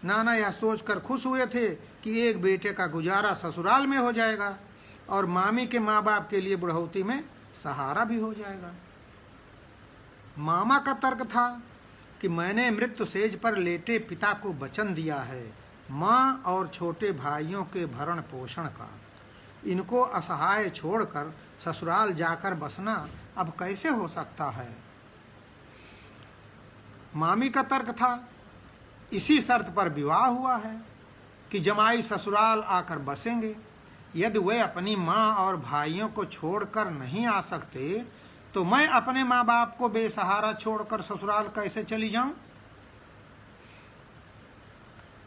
नाना यह सोचकर खुश हुए थे कि एक बेटे का गुजारा ससुराल में हो जाएगा और मामी के माँ बाप के लिए बुढ़ौती में सहारा भी हो जाएगा। मामा का तर्क था कि मैंने मृत्यु सेज पर लेटे पिता को वचन दिया है माँ और छोटे भाइयों के भरण पोषण का। इनको असहाय छोड़कर ससुराल जाकर बसना अब कैसे हो सकता है। मामी का तर्क था इसी शर्त पर विवाह हुआ है कि जमाई ससुराल आकर बसेंगे। यदि वे अपनी माँ और भाइयों को छोड़कर नहीं आ सकते तो मैं अपने माँ बाप को बेसहारा छोड़कर ससुराल कैसे चली जाऊं।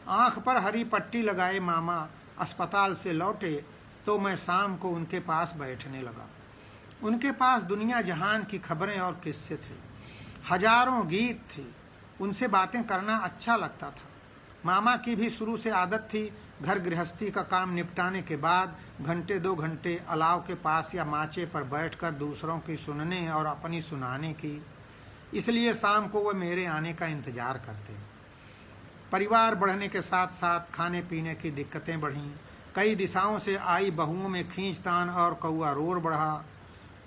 आंख पर हरी पट्टी लगाए मामा अस्पताल से लौटे तो मैं शाम को उनके पास बैठने लगा। उनके पास दुनिया जहान की खबरें और किस्से थे, हजारों गीत थे। उनसे बातें करना अच्छा लगता था। मामा की भी शुरू से आदत थी घर गृहस्थी का काम निपटाने के बाद घंटे 2 घंटे अलाव के पास या माचे पर बैठकर दूसरों की सुनने और अपनी सुनाने की। इसलिए शाम को वह मेरे आने का इंतजार करते। परिवार बढ़ने के साथ साथ खाने पीने की दिक्कतें बढ़ीं। कई दिशाओं से आई बहुओं में खींचतान और कौआ रोर बढ़ा।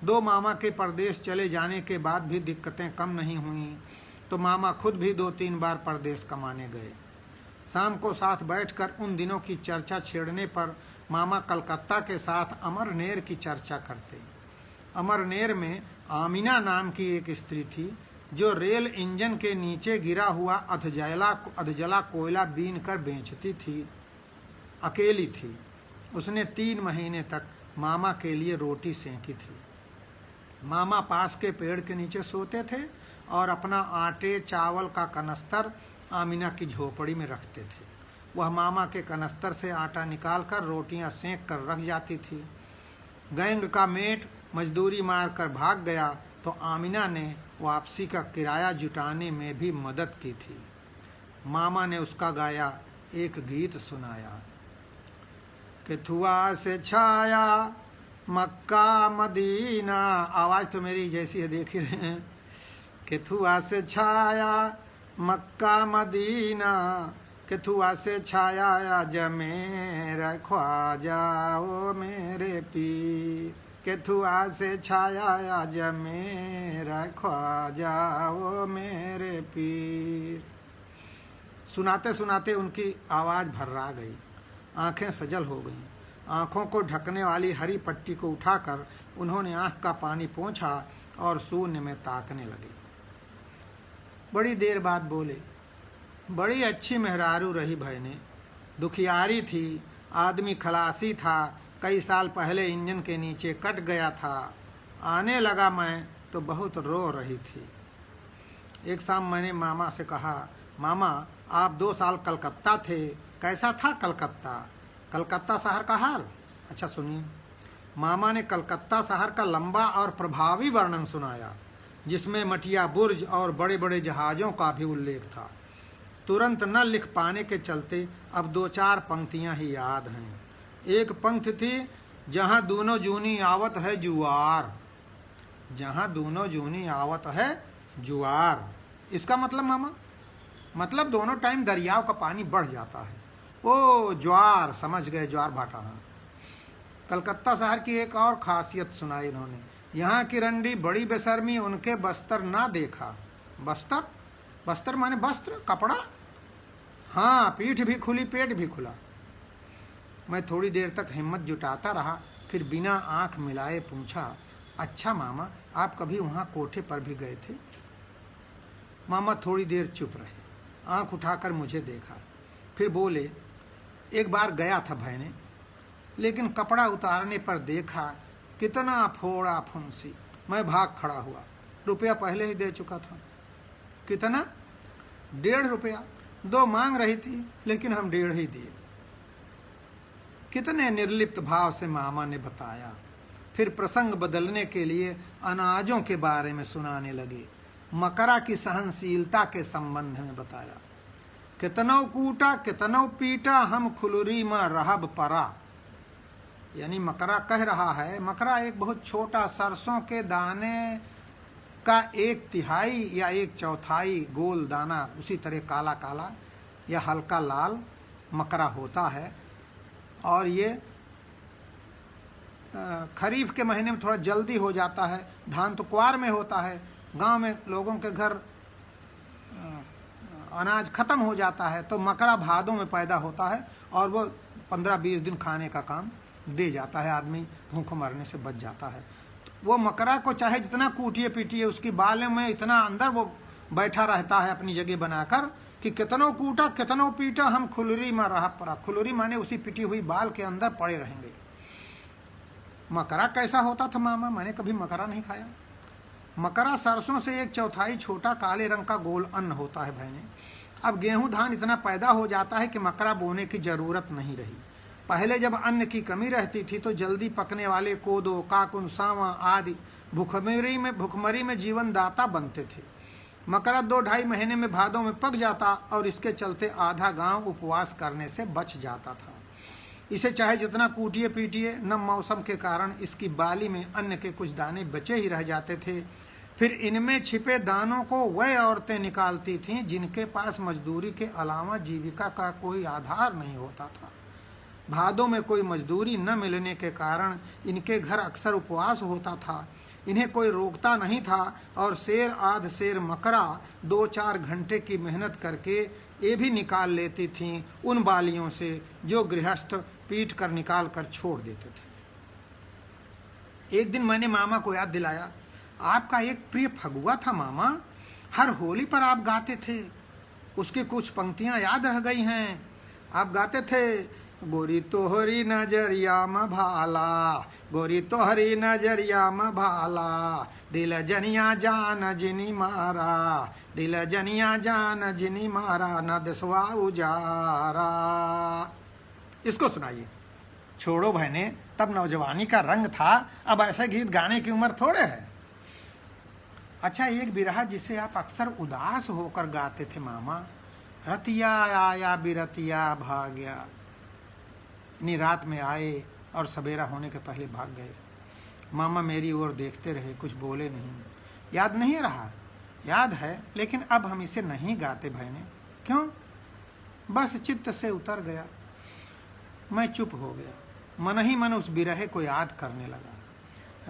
2 मामा के परदेश चले जाने के बाद भी दिक्कतें कम नहीं हुईं, तो मामा खुद भी 2-3 बार परदेश कमाने गए। शाम को साथ बैठकर उन दिनों की चर्चा छेड़ने पर मामा कलकत्ता के साथ अमरनेर की चर्चा करते। अमरनेर में आमिना नाम की एक स्त्री थी जो रेल इंजन के नीचे गिरा हुआ अधजला कोयला बीन कर बेचती थी। अकेली थी। उसने 3 महीने तक मामा के लिए रोटी सेंकी थी। मामा पास के पेड़ के नीचे सोते थे और अपना आटे चावल का कनस्तर आमिना की झोपड़ी में रखते थे। वह मामा के कनस्तर से आटा निकालकर रोटियां सेंक कर रख जाती थी। गैंग का मेट मजदूरी मारकर भाग गया तो आमिना ने वापसी का किराया जुटाने में भी मदद की थी। मामा ने उसका गाया एक गीत सुनाया। केथुआ से छाया मक्का मदीना, आवाज़ तो मेरी जैसी है देख ही रहे हैं। केथुआ से छाया मक्का मदीना, केथुआ से छाया जमेर ख्वाजा ओ मेरे पीर, केथुआ से छाया जमेर ख्वाजा ओ मेरे पीर। सुनाते सुनाते उनकी आवाज़ भर्रा गई, आंखें सजल हो गईं। आंखों को ढकने वाली हरी पट्टी को उठाकर उन्होंने आंख का पानी पोंछा और शून्य में ताकने लगे। बड़ी देर बाद बोले, बड़ी अच्छी मेहरारू रही बहने, दुखियारी थी, आदमी खलासी था, कई साल पहले इंजन के नीचे कट गया था। आने लगा मैं तो बहुत रो रही थी। एक शाम मैंने मामा से कहा, मामा आप 2 साल कलकत्ता थे, कैसा था कलकत्ता? कलकत्ता शहर का हाल? अच्छा सुनिए। मामा ने कलकत्ता शहर का लंबा और प्रभावी वर्णन सुनाया, जिसमें मटिया बुर्ज और बड़े बड़े जहाज़ों का भी उल्लेख था। तुरंत न लिख पाने के चलते अब 2-4 पंक्तियां ही याद हैं। एक पंक्ति थी, जहां दोनों जूनी आवत है जुआर, जहां दोनों जूनी आवत है जुआर। इसका मतलब मामा, मतलब दोनों टाइम दरियाव का पानी बढ़ जाता है। ओ ज्वार, समझ गए, ज्वार भाटा। हाँ। कलकत्ता शहर की एक और खासियत सुनाई इन्होंने, यहाँ की रंडी बड़ी बेशर्मी उनके बस्तर ना देखा। बस्तर, बस्तर माने वस्त्र, कपड़ा। हाँ, पीठ भी खुली, पेट भी खुला। मैं थोड़ी देर तक हिम्मत जुटाता रहा, फिर बिना आंख मिलाए पूछा, अच्छा मामा, आप कभी वहाँ कोठे पर भी गए थे? मामा थोड़ी देर चुप रहे, आंख उठाकर मुझे देखा, फिर बोले, एक बार गया था भैने, लेकिन कपड़ा उतारने पर देखा कितना फोड़ा फुंसी। मैं भाग खड़ा हुआ। रुपया पहले ही दे चुका था। कितना? 1.5 रुपया। 2 मांग रही थी, लेकिन हम 1.5 ही दिए। कितने निर्लिप्त भाव से मामा ने बताया। फिर प्रसंग बदलने के लिए अनाजों के बारे में सुनाने लगे। मकरा की सहनशीलता के संबंध में बताया। कितनों कूटा कितनों पीटा, हम खुलरी में रहब परा। यानी मकरा कह रहा है, मकरा एक बहुत छोटा सरसों के दाने का 1/3 या 1/4 गोल दाना, उसी तरह काला काला या हल्का लाल मकरा होता है। और ये खरीफ के महीने में थोड़ा जल्दी हो जाता है। धान तो क्वार में होता है। गांव में लोगों के घर अनाज खत्म हो जाता है, तो मकरा भादों में पैदा होता है और वो 15-20 दिन खाने का काम दे जाता है। आदमी भूख मरने से बच जाता है। तो वो मकरा को चाहे जितना कूटिए पीटिए, उसकी बालों में इतना अंदर वो बैठा रहता है अपनी जगह बनाकर कि कितनों कूटा कितनों पीटा, हम खुलरी में रह पड़ा। खुलरी माने उसी पिटी हुई बाल के अंदर पड़े रहेंगे। मकरा कैसा होता था मामा? मैंने कभी मकरा नहीं खाया। मकरा सरसों से 1/4 छोटा काले रंग का गोल अन्न होता है भैने। अब गेहूं धान इतना पैदा हो जाता है कि मकरा बोने की जरूरत नहीं रही। पहले जब अन्न की कमी रहती थी तो जल्दी पकने वाले कोदो, काकुन, सावा आदि भुखमरी में जीवन दाता बनते थे। मकरा 2-2.5 महीने में भादों में पक जाता और इसके चलते आधा गांव उपवास करने से बच जाता था। इसे चाहे जितना कूटिए पीटिए, नम मौसम के कारण इसकी बाली में अन्न के कुछ दाने बचे ही रह जाते थे। फिर इनमें छिपे दानों को वह औरतें निकालती थीं जिनके पास मजदूरी के अलावा जीविका का कोई आधार नहीं होता था। भादों में कोई मजदूरी न मिलने के कारण इनके घर अक्सर उपवास होता था। इन्हें कोई रोकता नहीं था और शेर आध शेर मकरा 2-4 घंटे की मेहनत करके ये भी निकाल लेती थीं उन बालियों से जो गृहस्थ पीट कर निकाल कर छोड़ देते थे। एक दिन मैंने मामा को याद दिलाया, आपका एक प्रिय फगुआ था मामा, हर होली पर आप गाते थे। उसकी कुछ पंक्तियां याद रह गई हैं। आप गाते थे, गोरी तोहरी नजरिया में भाला, गोरी तोहरी नजरिया में भाला, दिल जनिया जान जिनी मारा, दिल जनिया जान जिनी मारा, न दसवा उजारा। इसको सुनाइए। छोड़ो बहने, तब नौजवानी का रंग था, अब ऐसे गीत गाने की उम्र थोड़े है। अच्छा, एक बिरहा जिसे आप अक्सर उदास होकर गाते थे मामा, रतिया आया बिरतिया भाग्या। इन्हीं रात में आए और सवेरा होने के पहले भाग गए। मामा मेरी ओर देखते रहे, कुछ बोले नहीं। याद नहीं रहा? याद है, लेकिन अब हम इसे नहीं गाते बहने। क्यों? बस चित्त से उतर गया। मैं चुप हो गया, मन ही मन उस बिरहे को याद करने लगा।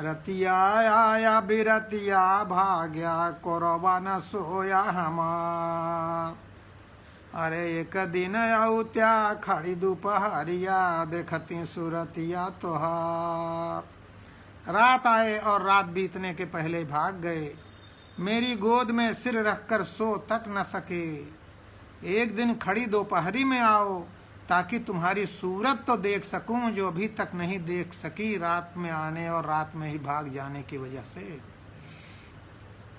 रतिया आया बिरतिया भाग्या, कोरबा न सोया हमा। अरे एक दिन औत्या खड़ी दोपहरिया, देखती सूरतिया तोहार। रात आए और रात बीतने के पहले भाग गए। मेरी गोद में सिर रखकर सो तक न सके। एक दिन खड़ी दोपहरी में आओ, ताकि तुम्हारी सूरत तो देख सकूं, जो अभी तक नहीं देख सकी रात में आने और रात में ही भाग जाने की वजह से।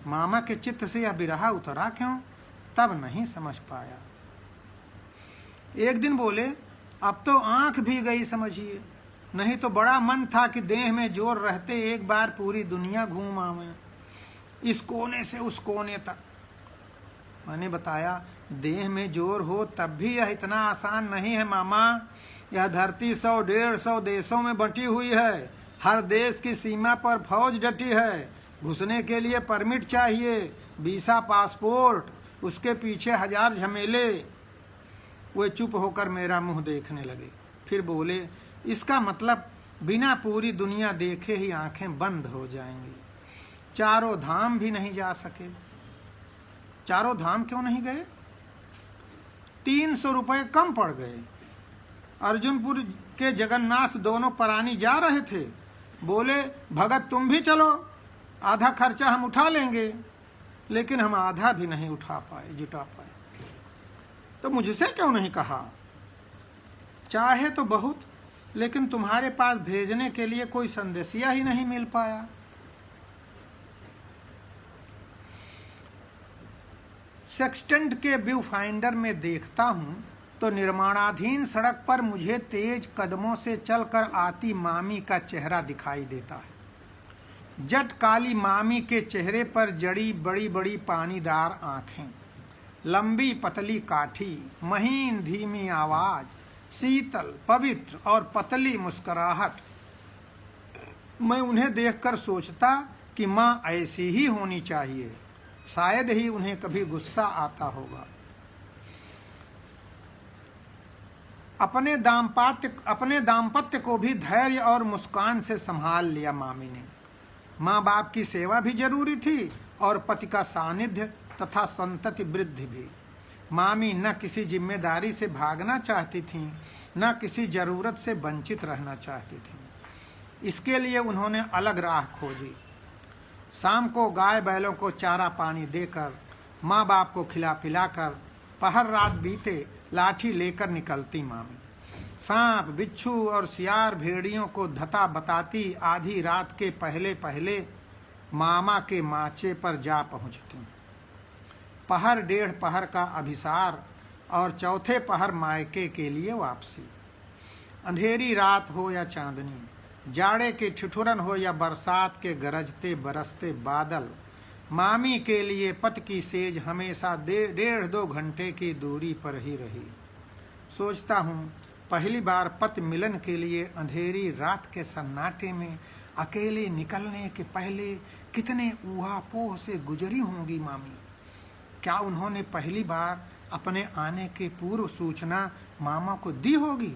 मामा के चित्त से यह बिरहा उतरा क्यों, तब नहीं समझ पाया। एक दिन बोले, अब तो आंख भी गई समझिए, नहीं तो बड़ा मन था कि देह में जोर रहते एक बार पूरी दुनिया घूम आवें, इस कोने से उस कोने तक। मैंने बताया, देह में जोर हो तब भी यह इतना आसान नहीं है मामा। यह धरती 100-150 देशों में बंटी हुई है। हर देश की सीमा पर फौज डटी है। घुसने के लिए परमिट चाहिए, वीसा, पासपोर्ट, उसके पीछे 1000 झमेले। वे चुप होकर मेरा मुंह देखने लगे, फिर बोले, इसका मतलब बिना पूरी दुनिया देखे ही आंखें बंद हो जाएंगी, चारों धाम भी नहीं जा सके। चारों धाम क्यों नहीं गए? 300 रुपये कम पड़ गए। अर्जुनपुर के जगन्नाथ दोनों प्राणी जा रहे थे, बोले भगत तुम भी चलो, आधा खर्चा हम उठा लेंगे। लेकिन हम आधा भी नहीं जुटा पाए। तो मुझसे क्यों नहीं कहा? चाहे तो बहुत, लेकिन तुम्हारे पास भेजने के लिए कोई संदेशिया ही नहीं मिल पाया। सेक्सटेंट के व्यू फाइंडर में देखता हूं तो निर्माणाधीन सड़क पर मुझे तेज कदमों से चलकर आती मामी का चेहरा दिखाई देता है। जट काली मामी के चेहरे पर जड़ी बड़ी बड़ी पानीदार आंखें, लंबी पतली काठी, महीन धीमी आवाज, शीतल पवित्र और पतली मुस्कुराहट। मैं उन्हें देखकर सोचता कि माँ ऐसी ही होनी चाहिए, शायद ही उन्हें कभी गुस्सा आता होगा। अपने दाम्पत्य को भी धैर्य और मुस्कान से संभाल लिया मामी ने। माँ बाप की सेवा भी जरूरी थी और पति का सानिध्य तथा संतति वृद्धि भी। मामी न किसी जिम्मेदारी से भागना चाहती थीं, न किसी जरूरत से वंचित रहना चाहती थीं। इसके लिए उन्होंने अलग राह खोजी। शाम को गाय बैलों को चारा पानी देकर, माँ बाप को खिला पिलाकर, पहर रात बीते लाठी लेकर निकलती मामी। सांप बिच्छू और सियार भेड़ियों को धता बताती आधी रात के पहले पहले मामा के माचे पर जा पहुंचती। पहर डेढ़ पहर का अभिसार और चौथे पहर मायके के लिए वापसी। अंधेरी रात हो या चांदनी, जाड़े के ठिठुरन हो या बरसात के गरजते बरसते बादल, मामी के लिए पति की सेज हमेशा 1.5-2 घंटे की दूरी पर ही रही। सोचता हूँ पहली बार पति मिलन के लिए अंधेरी रात के सन्नाटे में अकेले निकलने के पहले कितने ऊहापोह से गुजरी होंगी मामी। क्या उन्होंने पहली बार अपने आने के पूर्व सूचना मामा को दी होगी?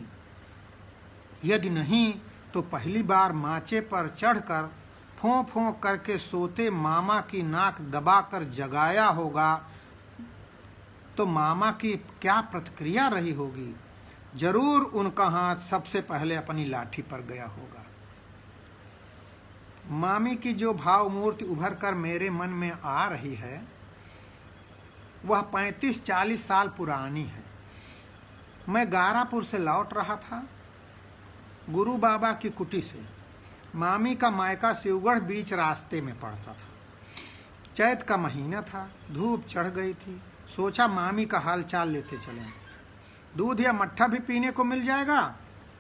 यदि नहीं तो पहली बार माचे पर चढ़कर फों फों करके सोते मामा की नाक दबाकर जगाया होगा तो मामा की क्या प्रतिक्रिया रही होगी? जरूर उनका हाथ सबसे पहले अपनी लाठी पर गया होगा। मामी की जो भाव मूर्ति उभर कर मेरे मन में आ रही है वह 35-40 साल पुरानी है। मैं गारापुर से लौट रहा था, गुरु बाबा की कुटी से। मामी का मायका शिवगढ़ बीच रास्ते में पड़ता था। चैत का महीना था, धूप चढ़ गई थी। सोचा मामी का हाल चाल लेते चलें। दूध या मट्ठा भी पीने को मिल जाएगा,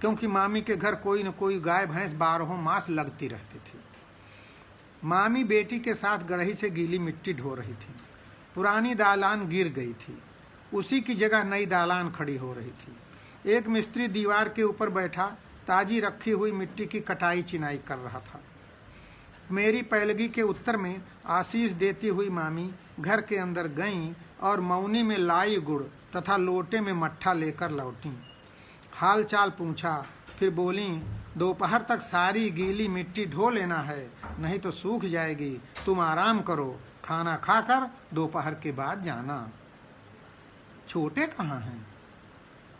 क्योंकि मामी के घर कोई न कोई गाय भैंस 12 मास लगती रहती थी। मामी बेटी के साथ गढ़ही से गीली मिट्टी ढो रही थी। पुरानी दालान गिर गई थी, उसी की जगह नई दालान खड़ी हो रही थी। एक मिस्त्री दीवार के ऊपर बैठा ताजी रखी हुई मिट्टी की कटाई चिनाई कर रहा था। मेरी पैलगी के उत्तर में आशीष देती हुई मामी घर के अंदर गईं और मौनी में लाई गुड़ तथा लोटे में मट्ठा लेकर लौटी। हाल चाल पूछा, फिर बोली, दोपहर तक सारी गीली मिट्टी ढो लेना है, नहीं तो सूख जाएगी। तुम आराम करो, खाना खाकर दोपहर के बाद जाना। छोटे कहाँ हैं?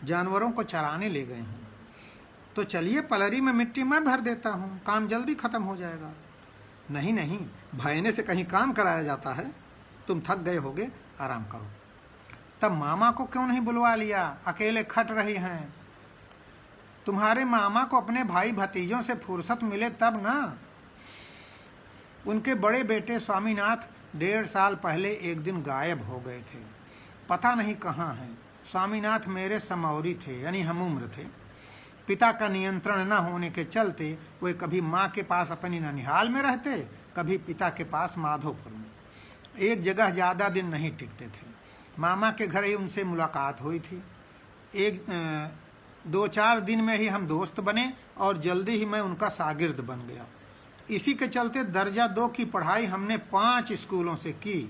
जानवरों को चराने ले गए हैं। तो चलिए पलरी में मिट्टी मैं भर देता हूँ, काम जल्दी खत्म हो जाएगा। नहीं नहीं, भयने से कहीं काम कराया जाता है। तुम थक गए होगे, आराम करो। तब मामा को क्यों नहीं बुलवा लिया? अकेले खट रही हैं। तुम्हारे मामा को अपने भाई भतीजों से फुर्सत मिले तब ना। उनके बड़े बेटे स्वामीनाथ 1.5 साल पहले एक दिन गायब हो गए थे, पता नहीं कहाँ हैं। स्वामीनाथ मेरे समौरी थे, यानी हम उम्र थे। पिता का नियंत्रण न होने के चलते वे कभी माँ के पास अपनी ननिहाल में रहते, कभी पिता के पास माधोपुर में। एक जगह ज़्यादा दिन नहीं टिकते थे। मामा के घर ही उनसे मुलाकात हुई थी। 2-4 दिन में ही हम दोस्त बने और जल्दी ही मैं उनका शागिर्द बन गया। इसी के चलते दर्जा 2 की पढ़ाई हमने 5 स्कूलों से की।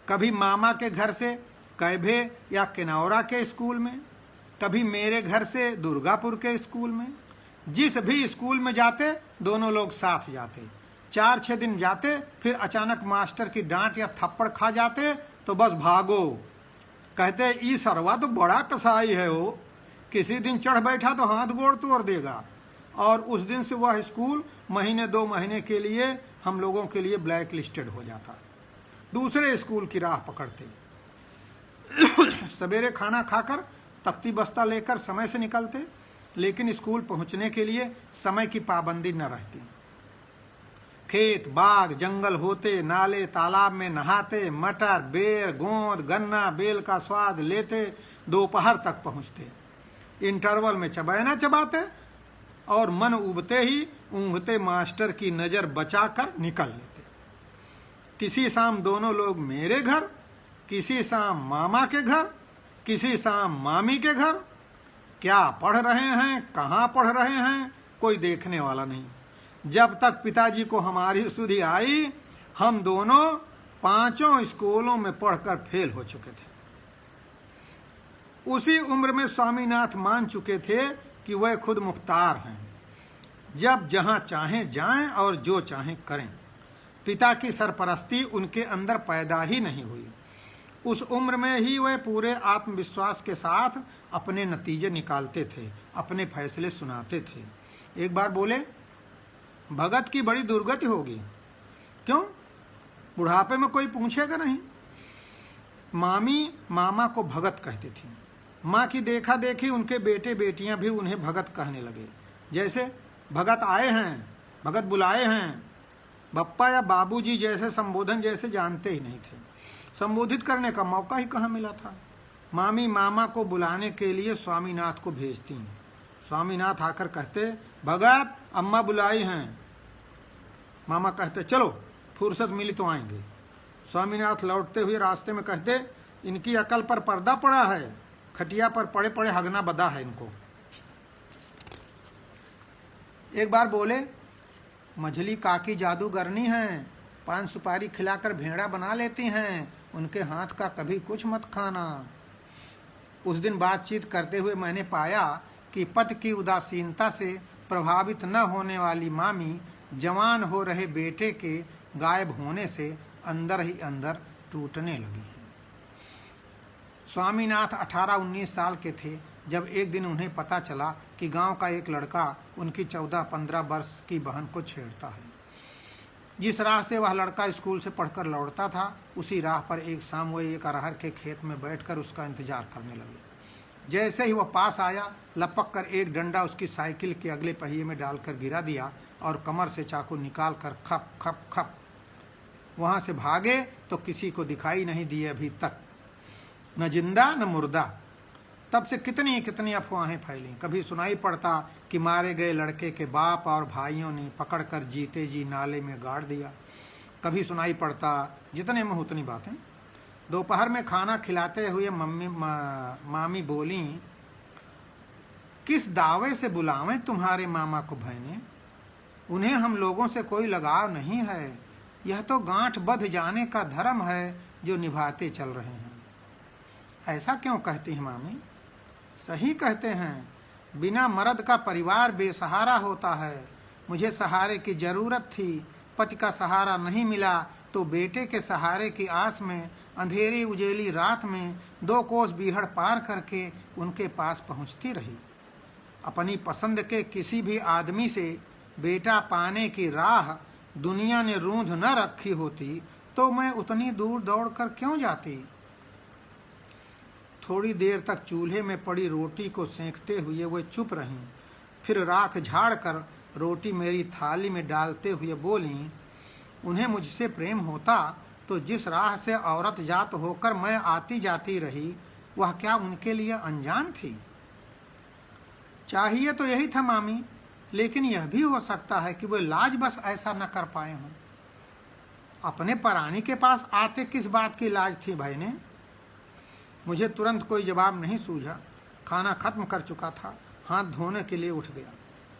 कभी मामा के घर से कैभे या किनौरा के स्कूल में, कभी मेरे घर से दुर्गापुर के स्कूल में। जिस भी स्कूल में जाते दोनों लोग साथ जाते। 4-6 दिन जाते, फिर अचानक मास्टर की डांट या थप्पड़ खा जाते तो बस भागो। कहते ई सरवा तो बड़ा कसाई है, वो किसी दिन चढ़ बैठा तो हाथ गोड़ तोड़ देगा। और उस दिन से वह स्कूल महीने 2 महीने के लिए हम लोगों के लिए ब्लैक लिस्टेड हो जाता। दूसरे स्कूल की राह पकड़ते। सवेरे खाना खाकर तख्ती बस्ता लेकर समय से निकलते, लेकिन स्कूल पहुंचने के लिए समय की पाबंदी न रहती। खेत बाग जंगल होते, नाले तालाब में नहाते, मटर बेर गोंद गन्ना बेल का स्वाद लेते, दोपहर तक पहुंचते। इंटरवल में चबाना चबाते और मन उबते ही ऊँघते मास्टर की नज़र बचाकर निकल लेते। किसी शाम दोनों लोग मेरे घर, किसी शाम मामा के घर, किसी शाम मामी के घर। क्या पढ़ रहे हैं, कहाँ पढ़ रहे हैं, कोई देखने वाला नहीं। जब तक पिताजी को हमारी सुधि आई, हम दोनों 5 स्कूलों में पढ़कर फेल हो चुके थे। उसी उम्र में स्वामीनाथ मान चुके थे कि वह खुद मुख्तार हैं, जब जहाँ चाहें जाएं और जो चाहें करें। पिता की सरपरस्ती उनके अंदर पैदा ही नहीं हुई। उस उम्र में ही वह पूरे आत्मविश्वास के साथ अपने नतीजे निकालते थे, अपने फैसले सुनाते थे। एक बार बोले, भगत की बड़ी दुर्गति होगी। क्यों? बुढ़ापे में कोई पूछेगा नहीं। मामी मामा को भगत कहती थी। माँ की देखा देखी उनके बेटे बेटियां भी उन्हें भगत कहने लगे। जैसे भगत आए हैं, भगत बुलाए हैं। बप्पा या बाबूजी जैसे संबोधन जैसे जानते ही नहीं थे। संबोधित करने का मौका ही कहाँ मिला था। मामी मामा को बुलाने के लिए स्वामीनाथ को भेजती। स्वामीनाथ आकर कहते, भगत अम्मा बुलाई हैं। मामा कहते, चलो फुर्सत मिली तो आएंगे। स्वामीनाथ लौटते हुए रास्ते में कहते, इनकी अकल पर पर्दा पड़ा है, खटिया पर पड़े पड़े हगना बदा है इनको। एक बार बोले, मझली काकी जादूगरनी हैं, पान सुपारी खिलाकर भेड़ा बना लेती हैं, उनके हाथ का कभी कुछ मत खाना। उस दिन बातचीत करते हुए मैंने पाया कि पति की उदासीनता से प्रभावित न होने वाली मामी जवान हो रहे बेटे के गायब होने से अंदर ही अंदर टूटने लगी। स्वामीनाथ 18-19 साल के थे जब एक दिन उन्हें पता चला कि गांव का एक लड़का उनकी 14-15 वर्ष की बहन को छेड़ता है। जिस राह से वह लड़का स्कूल से पढ़कर लौटता था, उसी राह पर एक शाम वह एक अरहर के खेत में बैठकर उसका इंतजार करने लगे। जैसे ही वह पास आया, लपक कर एक डंडा उसकी साइकिल के अगले पहिए में डालकर गिरा दिया और कमर से चाकू निकाल कर खप खप खप वहाँ से भागे तो किसी को दिखाई नहीं दिए अभी तक, न जिंदा न मुर्दा। तब से कितनी कितनी अफवाहें फैली। कभी सुनाई पड़ता कि मारे गए लड़के के बाप और भाइयों ने पकड़कर जीते जी नाले में गाड़ दिया। कभी सुनाई पड़ता, जितने में उतनी बातें। दोपहर में खाना खिलाते हुए मामी बोली, किस दावे से बुलावें तुम्हारे मामा को बहने, उन्हें हम लोगों से कोई लगाव नहीं है। यह तो गांठ बंध जाने का धर्म है जो निभाते चल रहे हैं। ऐसा क्यों कहती हैं मामी? सही कहते हैं, बिना मर्द का परिवार बेसहारा होता है। मुझे सहारे की जरूरत थी, पति का सहारा नहीं मिला तो बेटे के सहारे की आस में अंधेरी उजेली रात में 2 कोस बीहड़ पार करके उनके पास पहुंचती रही। अपनी पसंद के किसी भी आदमी से बेटा पाने की राह दुनिया ने रूंध न रखी होती तो मैं उतनी दूर दौड़कर क्यों जाती। थोड़ी देर तक चूल्हे में पड़ी रोटी को सेंकते हुए वह चुप रहीं, फिर राख झाड़ कर रोटी मेरी थाली में डालते हुए बोलीं, उन्हें मुझसे प्रेम होता तो जिस राह से औरत जात होकर मैं आती जाती रही, वह क्या उनके लिए अनजान थी? चाहिए तो यही था मामी, लेकिन यह भी हो सकता है कि वह लाज बस ऐसा न कर पाए हों। अपने परानी के पास आते किस बात की लाज थी भाई ने? मुझे तुरंत कोई जवाब नहीं सूझा। खाना खत्म कर चुका था, हाथ धोने के लिए उठ गया।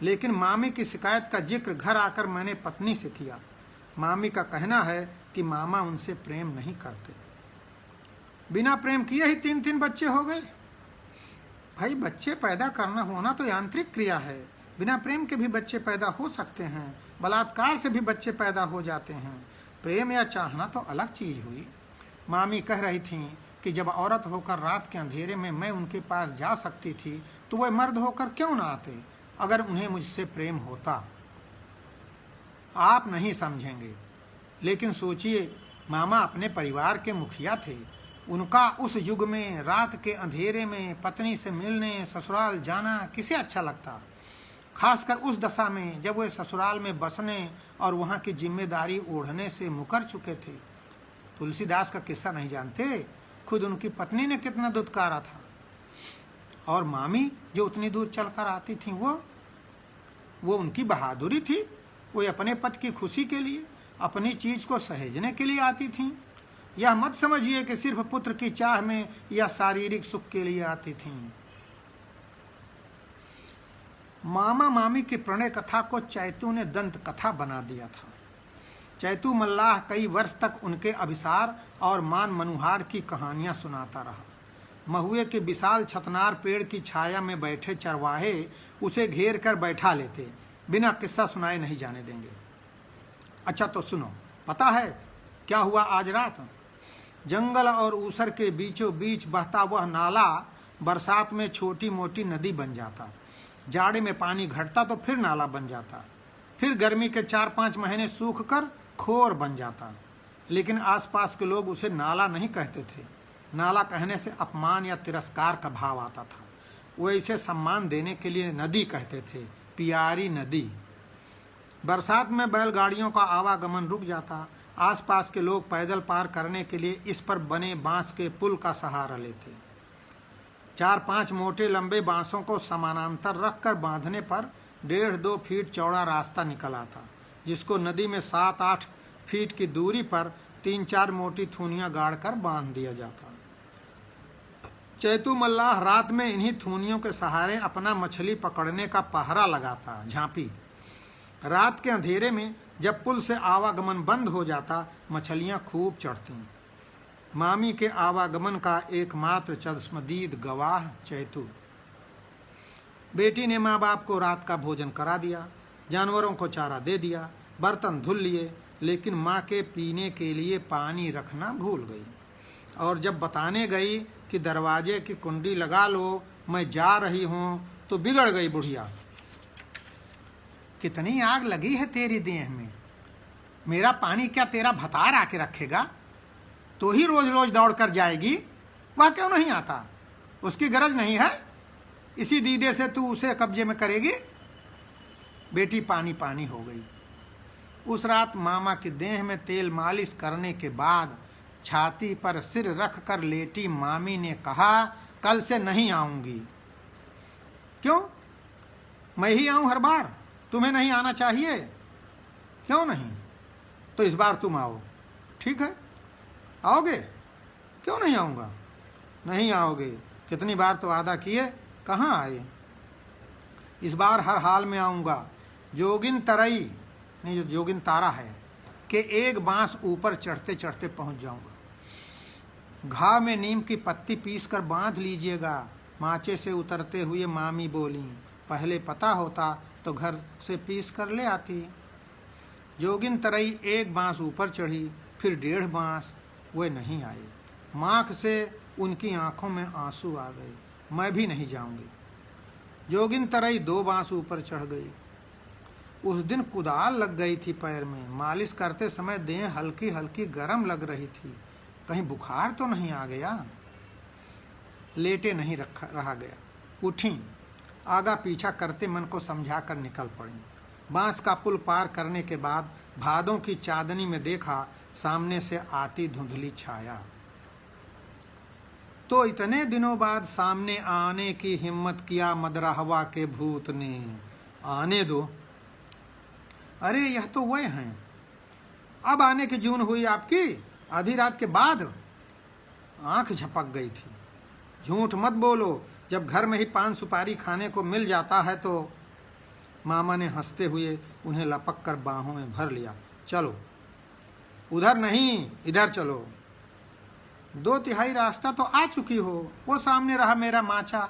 लेकिन मामी की शिकायत का जिक्र घर आकर मैंने पत्नी से किया। मामी का कहना है कि मामा उनसे प्रेम नहीं करते। बिना प्रेम किए ही 3-3 बच्चे हो गए। भाई बच्चे पैदा करना होना तो यांत्रिक क्रिया है, बिना प्रेम के भी बच्चे पैदा हो सकते हैं, बलात्कार से भी बच्चे पैदा हो जाते हैं। प्रेम या चाहना तो अलग चीज़ हुई। मामी कह रही थीं कि जब औरत होकर रात के अंधेरे में मैं उनके पास जा सकती थी तो वह मर्द होकर क्यों ना आते, अगर उन्हें मुझसे प्रेम होता। आप नहीं समझेंगे, लेकिन सोचिए, मामा अपने परिवार के मुखिया थे। उनका उस युग में रात के अंधेरे में पत्नी से मिलने ससुराल जाना किसे अच्छा लगता, खासकर उस दशा में जब वे ससुराल में बसने और वहाँ की जिम्मेदारी ओढ़ने से मुकर चुके थे। तुलसीदास का किस्सा नहीं जानते? खुद उनकी पत्नी ने कितना दुत्कारा था। और मामी जो उतनी दूर चलकर आती थी, वो उनकी बहादुरी थी। वो अपने पति की खुशी के लिए, अपनी चीज को सहेजने के लिए आती थीं। यह मत समझिए कि सिर्फ पुत्र की चाह में या शारीरिक सुख के लिए आती थीं। मामा मामी की प्रणय कथा को चैतू ने दंत कथा बना दिया था। चैतू मल्लाह कई वर्ष तक उनके अभिसार और मान मनुहार की कहानियां सुनाता रहा। महुए के विशाल छतनार पेड़ की छाया में बैठे चरवाहे उसे घेर कर बैठा लेते, बिना किस्सा सुनाए नहीं जाने देंगे। अच्छा तो सुनो, पता है क्या हुआ आज रात? जंगल और ऊसर के बीचों बीच बहता वह नाला बरसात में छोटी मोटी नदी बन जाता। जाड़े में पानी घटता तो फिर नाला बन जाता, फिर गर्मी के 4-5 महीने सूख कर खोर बन जाता। लेकिन आसपास के लोग उसे नाला नहीं कहते थे। नाला कहने से अपमान या तिरस्कार का भाव आता था। वो इसे सम्मान देने के लिए नदी कहते थे, प्यारी नदी। बरसात में बैलगाड़ियों का आवागमन रुक जाता। आसपास के लोग पैदल पार करने के लिए इस पर बने बांस के पुल का सहारा लेते। 4-5 मोटे लंबे बांसों को समानांतर रखकर बांधने पर 1.5-2 फीट चौड़ा रास्ता निकल आता, जिसको नदी में 7-8 फीट की दूरी पर 3-4 मोटी थूनियां गाड़कर बांध दिया जाता। चैतू मल्लाह रात में इन्हीं थूनियों के सहारे अपना मछली पकड़ने का पहरा लगाता। झांपी। रात के अंधेरे में जब पुल से आवागमन बंद हो जाता, मछलियां खूब चढ़ती। मामी के आवागमन का एकमात्र चश्मदीद गवाह चैतू। बेटी ने माँ बाप को रात का भोजन करा दिया, जानवरों को चारा दे दिया, बर्तन धुल लिए, लेकिन माँ के पीने के लिए पानी रखना भूल गई। और जब बताने गई कि दरवाजे की कुंडी लगा लो, मैं जा रही हूँ, तो बिगड़ गई बुढ़िया। कितनी आग लगी है तेरी देह में, मेरा पानी क्या तेरा भतार आके रखेगा? तो ही रोज रोज दौड़ कर जाएगी, वह क्यों नहीं आता? उसकी गरज नहीं है, इसी दीदे से तू उसे कब्जे में करेगी। बेटी पानी पानी हो गई। उस रात मामा की देह में तेल मालिश करने के बाद छाती पर सिर रख कर लेटी मामी ने कहा, कल से नहीं आऊंगी। क्यों? मैं ही आऊं हर बार, तुम्हें नहीं आना चाहिए? क्यों नहीं? तो इस बार तुम आओ। ठीक है, आओगे? क्यों नहीं आऊँगा? नहीं आओगे। कितनी बार तो वादा किए, कहाँ आए? इस बार हर हाल में आऊँगा। जोगिन तरई नहीं, जो जोगिन तारा है, कि एक बांस ऊपर चढ़ते चढ़ते पहुँच जाऊँगा। घाव में नीम की पत्ती पीस कर बांध लीजिएगा। माचे से उतरते हुए मामी बोली, पहले पता होता तो घर से पीस कर ले आती। जोगिन तरई एक बांस ऊपर चढ़ी, फिर 1.5 बांस, वे नहीं आए। माख से उनकी आंखों में आंसू आ गए। मैं भी नहीं जाऊंगी। जोगिन तरई 2 बांस ऊपर चढ़ गई। उस दिन कुदाल लग गई थी पैर में। मालिश करते समय देह हल्की हल्की गर्म लग रही थी। कहीं बुखार तो नहीं आ गया? लेटे नहीं रहा गया। उठी, आगा पीछा करते मन को समझा कर निकल पड़ी। बांस का पुल पार करने के बाद भादों की चांदनी में देखा, सामने से आती धुंधली छाया। तो इतने दिनों बाद सामने आने की हिम्मत किया मदरहवा के भूत ने। आने दो। अरे यह तो वह हैं। अब आने की जून हुई आपकी? आधी रात के बाद? आंख झपक गई थी। झूठ मत बोलो, जब घर में ही पान सुपारी खाने को मिल जाता है तो। मामा ने हंसते हुए उन्हें लपक कर बाहों में भर लिया। चलो। उधर नहीं, इधर चलो। 2/3 रास्ता तो आ चुकी हो। वो सामने रहा मेरा माचा।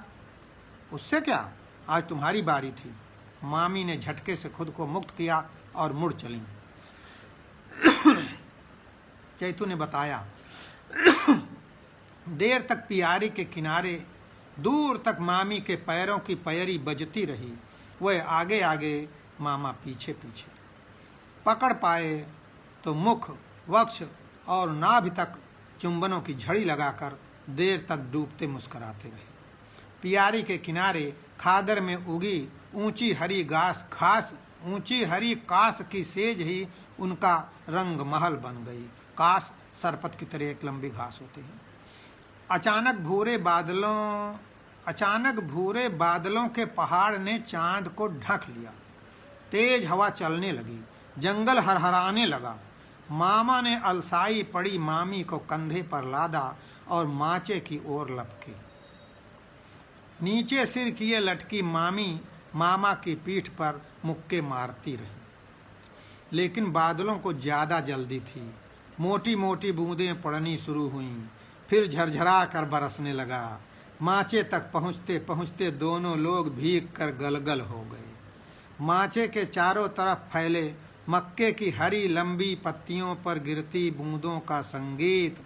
उससे क्या, आज तुम्हारी बारी थी। मामी ने झटके से खुद को मुक्त किया और मुड़ चली। चैतू ने बताया, देर तक पियारी के किनारे दूर तक मामी के पैरों की पैरी बजती रही। वह आगे आगे, मामा पीछे पीछे। पकड़ पाए तो मुख, वक्ष और नाभि तक चुंबनों की झड़ी लगाकर देर तक डूबते मुस्कुराते रहे। पियारी के किनारे खादर में उगी ऊंची हरी कास की सेज ही उनका रंग महल बन गई। कास सरपत की तरह एक लंबी घास होती है। अचानक भूरे बादलों के पहाड़ ने चांद को ढक लिया। तेज हवा चलने लगी, जंगल हरहराने लगा। मामा ने अलसाई पड़ी मामी को कंधे पर लादा और माचे की ओर लपकी। नीचे सिर किए लटकी मामी मामा की पीठ पर मुक्के मारती रही। लेकिन बादलों को ज्यादा जल्दी थी। मोटी मोटी बूंदें पड़नी शुरू हुईं, फिर झरझरा कर बरसने लगा। माचे तक पहुँचते पहुँचते दोनों लोग भीग कर गलगल हो गए। माचे के चारों तरफ फैले मक्के की हरी लंबी पत्तियों पर गिरती बूंदों का संगीत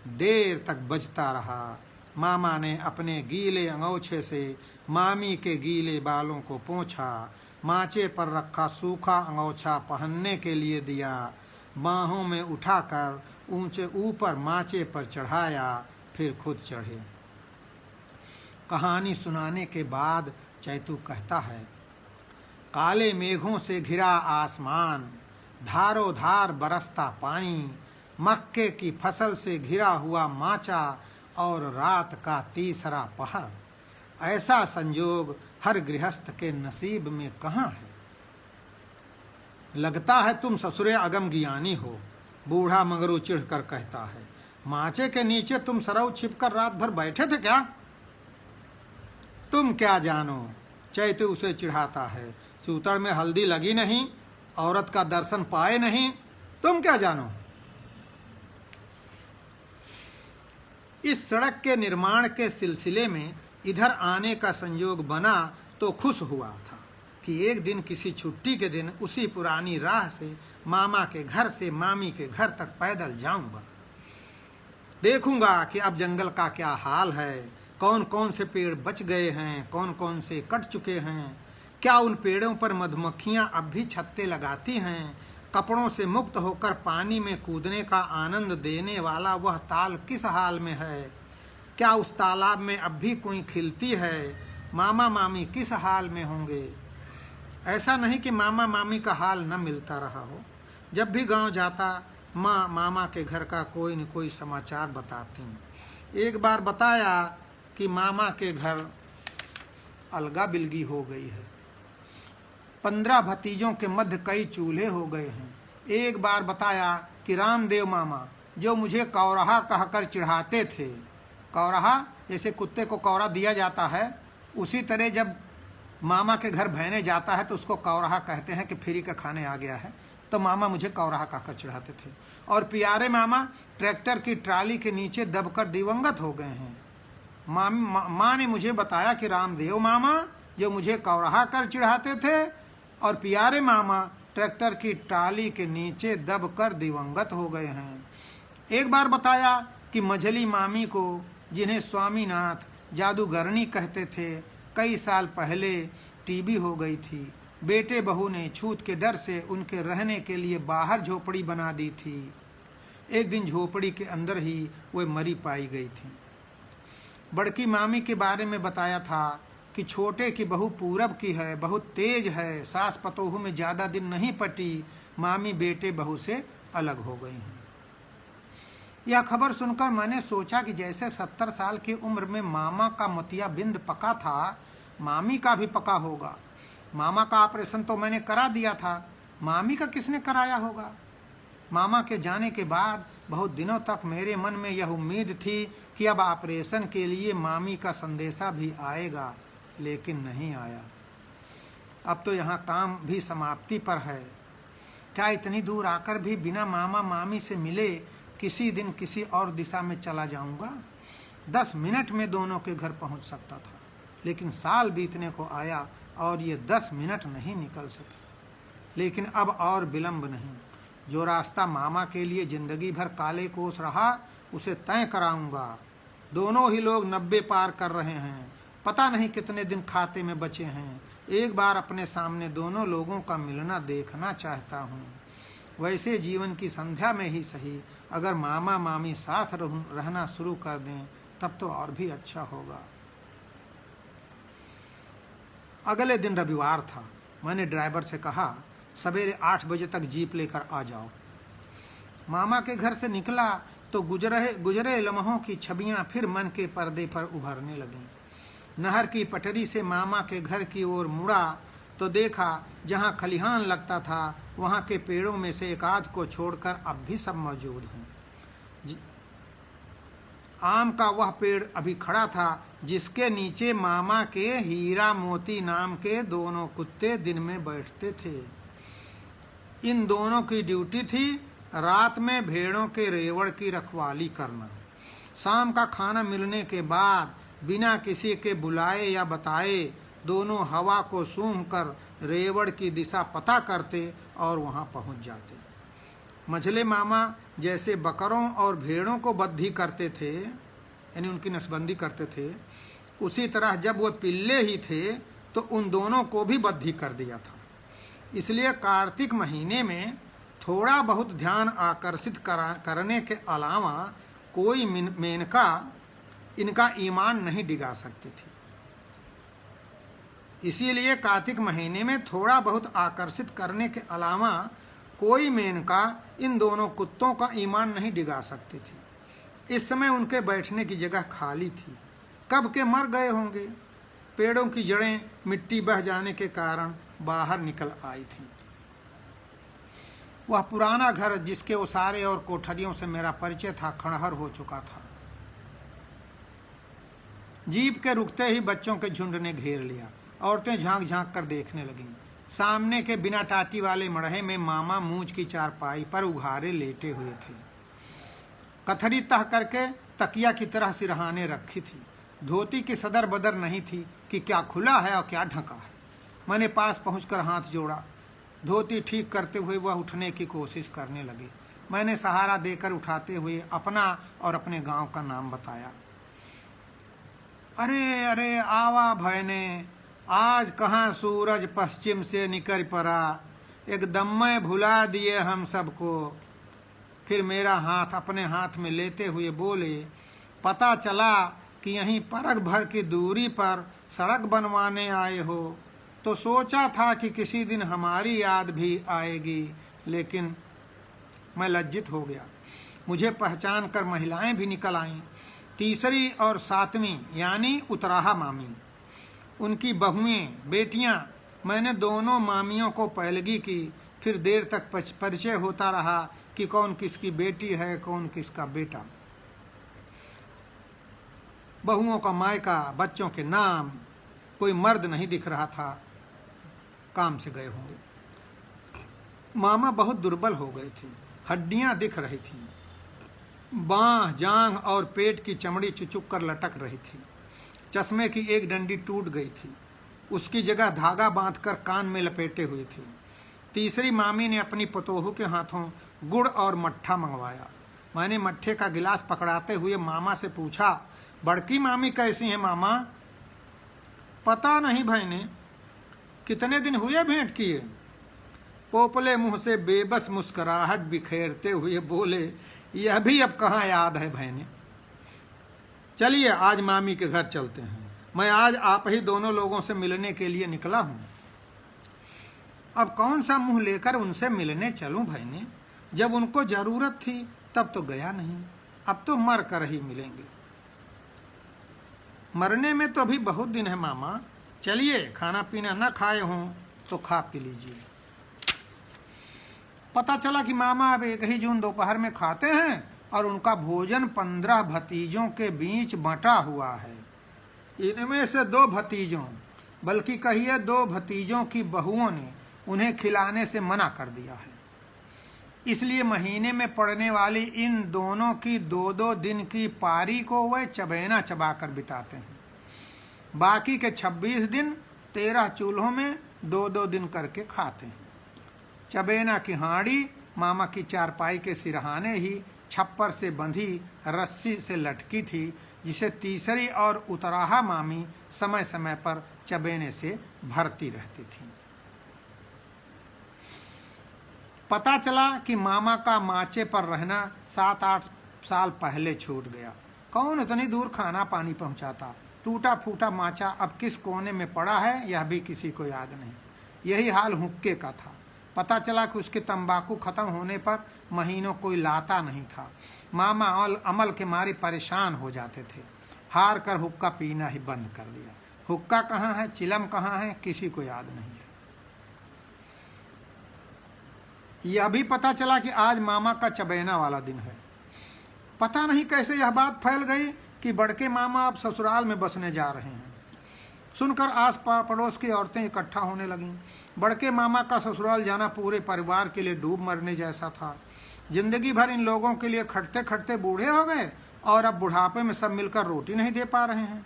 देर तक बजता रहा। मामा ने अपने गीले अंगोछे से मामी के गीले बालों को पोंछा, माचे पर रखा सूखा अंगोछा पहनने के लिए दिया, बाहों में उठाकर ऊंचे ऊपर माचे पर चढ़ाया, फिर खुद चढ़े। कहानी सुनाने के बाद चैतू कहता है, काले मेघों से घिरा आसमान, धारो धार बरसता पानी, मक्के की फसल से घिरा हुआ माचा और रात का तीसरा पहर। ऐसा संजोग हर गृहस्थ के नसीब में कहाँ है। लगता है तुम ससुरे अगम ज्ञानी हो, बूढ़ा मगरू चिढ़कर कहता है। माचे के नीचे तुम सरऊ छिपकर रात भर बैठे थे क्या? तुम क्या जानो, चैतू उसे चिढ़ाता है। सूतड़ में हल्दी लगी नहीं, औरत का दर्शन पाए नहीं, तुम क्या जानो। इस सड़क के निर्माण के सिलसिले में इधर आने का संयोग बना तो खुश हुआ था कि एक दिन किसी छुट्टी के दिन उसी पुरानी राह से मामा के घर से मामी के घर तक पैदल जाऊंगा। देखूंगा कि अब जंगल का क्या हाल है, कौन कौन से पेड़ बच गए हैं, कौन कौन से कट चुके हैं, क्या उन पेड़ों पर मधुमक्खियां अब भी छत्ते लगाती हैं, कपड़ों से मुक्त होकर पानी में कूदने का आनंद देने वाला वह ताल किस हाल में है, क्या उस तालाब में अब भी कोई खिलती है, मामा मामी किस हाल में होंगे। ऐसा नहीं कि मामा मामी का हाल न मिलता रहा हो। जब भी गांव जाता माँ मामा के घर का कोई न कोई समाचार बताती। एक बार बताया कि मामा के घर अलगा बिलगी हो गई है, 15 भतीजों के मध्य कई चूल्हे हो गए हैं। एक बार बताया कि रामदेव मामा जो मुझे कौरहा कहकर चिढ़ाते थे, कौरहा जैसे कुत्ते को कौरा दिया जाता है, उसी तरह जब मामा के घर बहने जाता है तो उसको कौरहा कहते हैं कि फ्री का खाने आ गया है, तो मामा मुझे कौरहा कहकर चिढ़ाते थे। और प्यारे मामा ट्रैक्टर की ट्राली के नीचे दबकर दिवंगत हो गए हैं। माँ ने मुझे बताया कि रामदेव मामा जो मुझे कौरहा कर चिढ़ाते थे और प्यारे मामा ट्रैक्टर की ट्राली के नीचे दबकर दिवंगत हो गए हैं। एक बार बताया कि मझली मामी को, जिन्हें स्वामीनाथ जादूगरनी कहते थे, कई साल पहले टीबी हो गई थी। बेटे बहू ने छूत के डर से उनके रहने के लिए बाहर झोपड़ी बना दी थी। एक दिन झोपड़ी के अंदर ही वे मरी पाई गई थी। बड़की मामी के बारे में बताया था कि छोटे की बहू पूरब की है, बहुत तेज है, सास पतोहू में ज़्यादा दिन नहीं पटी, मामी बेटे बहू से अलग हो गई हैं। यह खबर सुनकर मैंने सोचा कि जैसे 70 साल की उम्र में मामा का मोतिया बिंद पका था, मामी का भी पका होगा। मामा का ऑपरेशन तो मैंने करा दिया था, मामी का किसने कराया होगा। मामा के जाने के बाद बहुत दिनों तक मेरे मन में यह उम्मीद थी कि अब ऑपरेशन के लिए मामी का संदेशा भी आएगा, लेकिन नहीं आया। अब तो यहाँ काम भी समाप्ति पर है। क्या इतनी दूर आकर भी बिना मामा मामी से मिले किसी दिन किसी और दिशा में चला जाऊंगा? 10 मिनट में दोनों के घर पहुंच सकता था, लेकिन साल बीतने को आया और ये 10 मिनट नहीं निकल सके। लेकिन अब और विलंब नहीं। जो रास्ता मामा के लिए जिंदगी भर काले कोस रहा, उसे तय कराऊंगा। दोनों ही लोग 90 पार कर रहे हैं। पता नहीं कितने दिन खाते में बचे हैं। एक बार अपने सामने दोनों लोगों का मिलना देखना चाहता हूँ। वैसे जीवन की संध्या में ही सही, अगर मामा मामी साथ रहना शुरू कर दें तब तो और भी अच्छा होगा। अगले दिन रविवार था। मैंने ड्राइवर से कहा, सवेरे 8 बजे तक जीप लेकर आ जाओ। मामा के घर से निकला तो गुजरे लम्हों की छवियां फिर मन के पर्दे पर उभरने लगीं। नहर की पटरी से मामा के घर की ओर मुड़ा तो देखा, जहां खलिहान लगता था वहां के पेड़ों में से एक आध को छोड़कर अब भी सब मौजूद हैं। आम का वह पेड़ अभी खड़ा था जिसके नीचे मामा के हीरा मोती नाम के दोनों कुत्ते दिन में बैठते थे। इन दोनों की ड्यूटी थी रात में भेड़ों के रेवड़ की रखवाली करना। शाम का खाना मिलने के बाद बिना किसी के बुलाए या बताए दोनों हवा को सूंघ कर रेवड़ की दिशा पता करते और वहां पहुंच जाते। मझले मामा जैसे बकरों और भेड़ों को बद्धी करते थे, यानी उनकी नसबंदी करते थे, उसी तरह जब वो पिल्ले ही थे तो उन दोनों को भी बद्धी कर दिया था। इसलिए कार्तिक महीने में थोड़ा बहुत ध्यान आकर्षित करने के अलावा कोई मेनका इनका ईमान नहीं डिगा सकती थी। इसीलिए कार्तिक महीने में थोड़ा बहुत आकर्षित करने के अलावा कोई मेनका इन दोनों कुत्तों का ईमान नहीं डिगा सकती थी। इस समय उनके बैठने की जगह खाली थी। कब के मर गए होंगे। पेड़ों की जड़ें मिट्टी बह जाने के कारण बाहर निकल आई थीं। वह पुराना घर जिसके ओसारे और कोठरियों से मेरा परिचय था, खंडहर हो चुका था। जीप के रुकते ही बच्चों के झुंड ने घेर लिया। औरतें झांक झांक कर देखने लगीं। सामने के बिना टाटी वाले मड़हे में मामा मूंछ की चारपाई पर उघारे लेटे हुए थे। कथरी तह करके तकिया की तरह सिरहाने रखी थी। धोती की सदर बदर नहीं थी कि क्या खुला है और क्या ढका है। मैंने पास पहुंचकर हाथ जोड़ा। धोती ठीक करते हुए वह उठने की कोशिश करने लगे। मैंने सहारा देकर उठाते हुए अपना और अपने गांव का नाम बताया। अरे अरे आवा भयने, आज कहाँ सूरज पश्चिम से निकल पड़ा, एकदम में भुला दिए हम सबको। फिर मेरा हाथ अपने हाथ में लेते हुए बोले, पता चला कि यहीं परग भर की दूरी पर सड़क बनवाने आए हो, तो सोचा था कि किसी दिन हमारी याद भी आएगी, लेकिन मैं लज्जित हो गया। मुझे पहचान कर महिलाएं भी निकल आईं। तीसरी और सातवीं यानी उतराहा मामी, उनकी बहुएं बेटियां। मैंने दोनों मामियों को पैलगी की। फिर देर तक परिचय होता रहा कि कौन किसकी बेटी है, कौन किसका बेटा। बहुओं का मायका, बच्चों के नाम। कोई मर्द नहीं दिख रहा था, काम से गए होंगे। मामा बहुत दुर्बल हो गए थे। हड्डियां दिख रही थी। बांह, जांघ और पेट की चमड़ी चुचुक कर लटक रही थी। चश्मे की एक डंडी टूट गई थी। उसकी जगह धागा बांधकर कान में लपेटे हुए थे। तीसरी मामी ने अपनी पतोहू के हाथों गुड़ और मट्ठा मंगवाया। मैंने मट्ठे का गिलास पकड़ाते हुए मामा से पूछा, बड़की मामी कैसी हैं मामा? पता नहीं भाईने, कितने दिन हुए भेंट किए? पोपले मुंह से बेबस मुस्कुराहट बिखेरते हुए बोले, यह भी अब कहाँ याद है भाईने। चलिए आज मामी के घर चलते हैं। मैं आज आप ही दोनों लोगों से मिलने के लिए निकला हूं। अब कौन सा मुंह लेकर उनसे मिलने चलूं भाईने? जब उनको जरूरत थी तब तो गया नहीं, अब तो मर कर ही मिलेंगे। मरने में तो अभी बहुत दिन है मामा। चलिए, खाना पीना न खाए हों तो खा पी लीजिए। पता चला कि मामा अब 1 ही जून दोपहर में खाते हैं और उनका भोजन 15 भतीजों के बीच बंटा हुआ है। इनमें से 2 भतीजों, बल्कि कहिए 2 भतीजों की बहुओं ने उन्हें खिलाने से मना कर दिया है। इसलिए महीने में पड़ने वाली इन दोनों की 2-2 दिन की पारी को वह चबैना चबाकर बिताते हैं। बाकी के 26 दिन 13 चूल्हों में 2-2 दिन करके खाते हैं। चबेना की हांडी मामा की चारपाई के सिरहाने ही छप्पर से बंधी रस्सी से लटकी थी, जिसे तीसरी और उतराहा मामी समय समय पर चबेने से भरती रहती थी। पता चला कि मामा का माचे पर रहना 7-8 साल पहले छूट गया। कौन इतनी दूर खाना पानी पहुंचाता? टूटा फूटा माचा अब किस कोने में पड़ा है यह भी किसी को याद नहीं। यही हाल हुक्के का था। पता चला कि उसके तंबाकू खत्म होने पर महीनों कोई लाता नहीं था। मामा अमल के मारे परेशान हो जाते थे। हार कर हुक्का पीना ही बंद कर दिया। हुक्का कहाँ है, चिलम कहाँ है, किसी को याद नहीं है। यह भी पता चला कि आज मामा का चबेना वाला दिन है। पता नहीं कैसे यह बात फैल गई कि बड़के मामा अब ससुराल में बसने जा रहे हैं। सुनकर आस पड़ोस की औरतें इकट्ठा होने लगीं। बड़के मामा का ससुराल जाना पूरे परिवार के लिए डूब मरने जैसा था। जिंदगी भर इन लोगों के लिए खटते खटते बूढ़े हो गए और अब बुढ़ापे में सब मिलकर रोटी नहीं दे पा रहे हैं।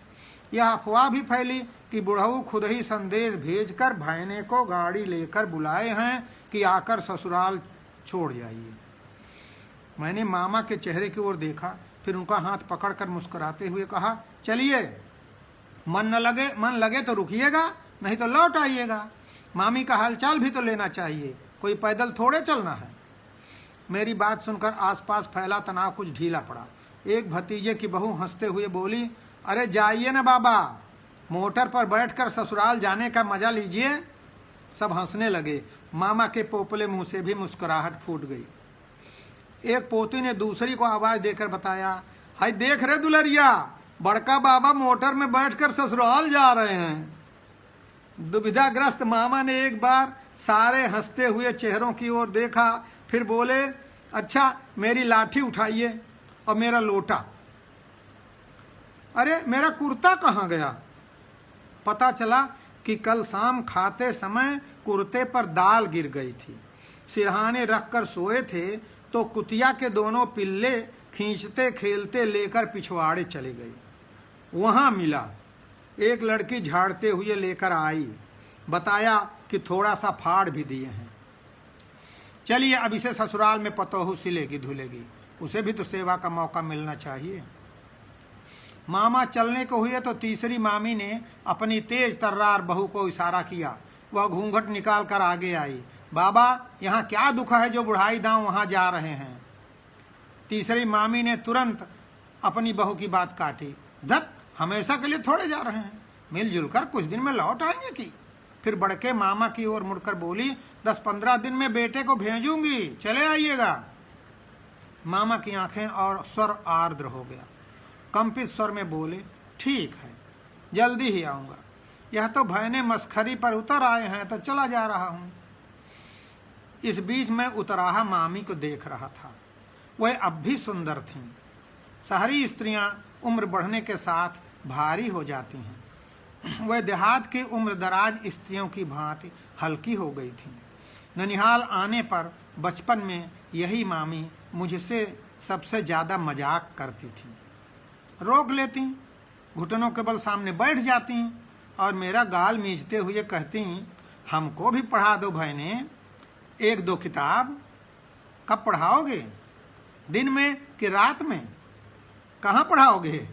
यह अफवाह भी फैली कि बुढ़ऊ खुद ही संदेश भेजकर भाईने को गाड़ी लेकर बुलाए हैं कि आकर ससुराल छोड़ जाइए। मैंने मामा के चेहरे की ओर देखा, फिर उनका हाथ पकड़कर मुस्कुराते हुए कहा, चलिए, मन लगे तो रुकिएगा, नहीं तो लौट आइएगा। मामी का हालचाल भी तो लेना चाहिए, कोई पैदल थोड़े चलना है। मेरी बात सुनकर आसपास फैला तनाव कुछ ढीला पड़ा। एक भतीजे की बहू हंसते हुए बोली, अरे जाइए ना बाबा, मोटर पर बैठकर ससुराल जाने का मजा लीजिए। सब हंसने लगे। मामा के पोपले मुंह से भी मुस्कुराहट फूट गई। एक पोती ने दूसरी को आवाज देकर बताया, हाय देख रहे दुलरिया, बड़का बाबा मोटर में बैठकर ससुराल जा रहे हैं। दुविधाग्रस्त मामा ने एक बार सारे हंसते हुए चेहरों की ओर देखा, फिर बोले, अच्छा मेरी लाठी उठाइए और मेरा लोटा। अरे मेरा कुर्ता कहाँ गया? पता चला कि कल शाम खाते समय कुर्ते पर दाल गिर गई थी। सिरहाने रखकर सोए थे तो कुतिया के दोनों पिल्ले खींचते खेलते लेकर पिछवाड़े चले गए। वहां मिला। एक लड़की झाड़ते हुए लेकर आई, बताया कि थोड़ा सा फाड़ भी दिए हैं। चलिए अब इसे ससुराल में पतोहू सिलेगी धुलेगी, उसे भी तो सेवा का मौका मिलना चाहिए। मामा चलने को हुए तो तीसरी मामी ने अपनी तेज तर्रार बहू को इशारा किया। वह घूंघट निकाल कर आगे आई। बाबा, यहाँ क्या दुख है जो बुढ़ाई दांव वहाँ जा रहे हैं? तीसरी मामी ने तुरंत अपनी बहू की बात काटी। धत, हमेशा के लिए थोड़े जा रहे हैं, मिलजुल कर कुछ दिन में लौट आएंगे कि। फिर बड़के मामा की ओर मुड़कर बोली, 10-15 दिन में बेटे को भेजूंगी, चले आइएगा। मामा की आंखें और स्वर आर्द्र हो गया। कंपित स्वर में बोले, ठीक है, जल्दी ही आऊंगा। यह तो भयने मस्खरी पर उतर आए हैं तो चला जा रहा हूं। इस बीच मैं उतराहा मामी को देख रहा था। वह अब भी सुंदर थीं। शहरी स्त्रियां उम्र बढ़ने के साथ भारी हो जाती हैं। वह देहात की उम्रदराज स्त्रियों की भांति हल्की हो गई थीं। ननिहाल आने पर बचपन में यही मामी मुझसे सबसे ज़्यादा मजाक करती थी। रोक लेती, घुटनों के बल सामने बैठ जाती और मेरा गाल मींचते हुए कहती, हमको भी पढ़ा दो बहने, 1-2 किताब। कब पढ़ाओगे? दिन में कि रात में? कहाँ पढ़ाओगे?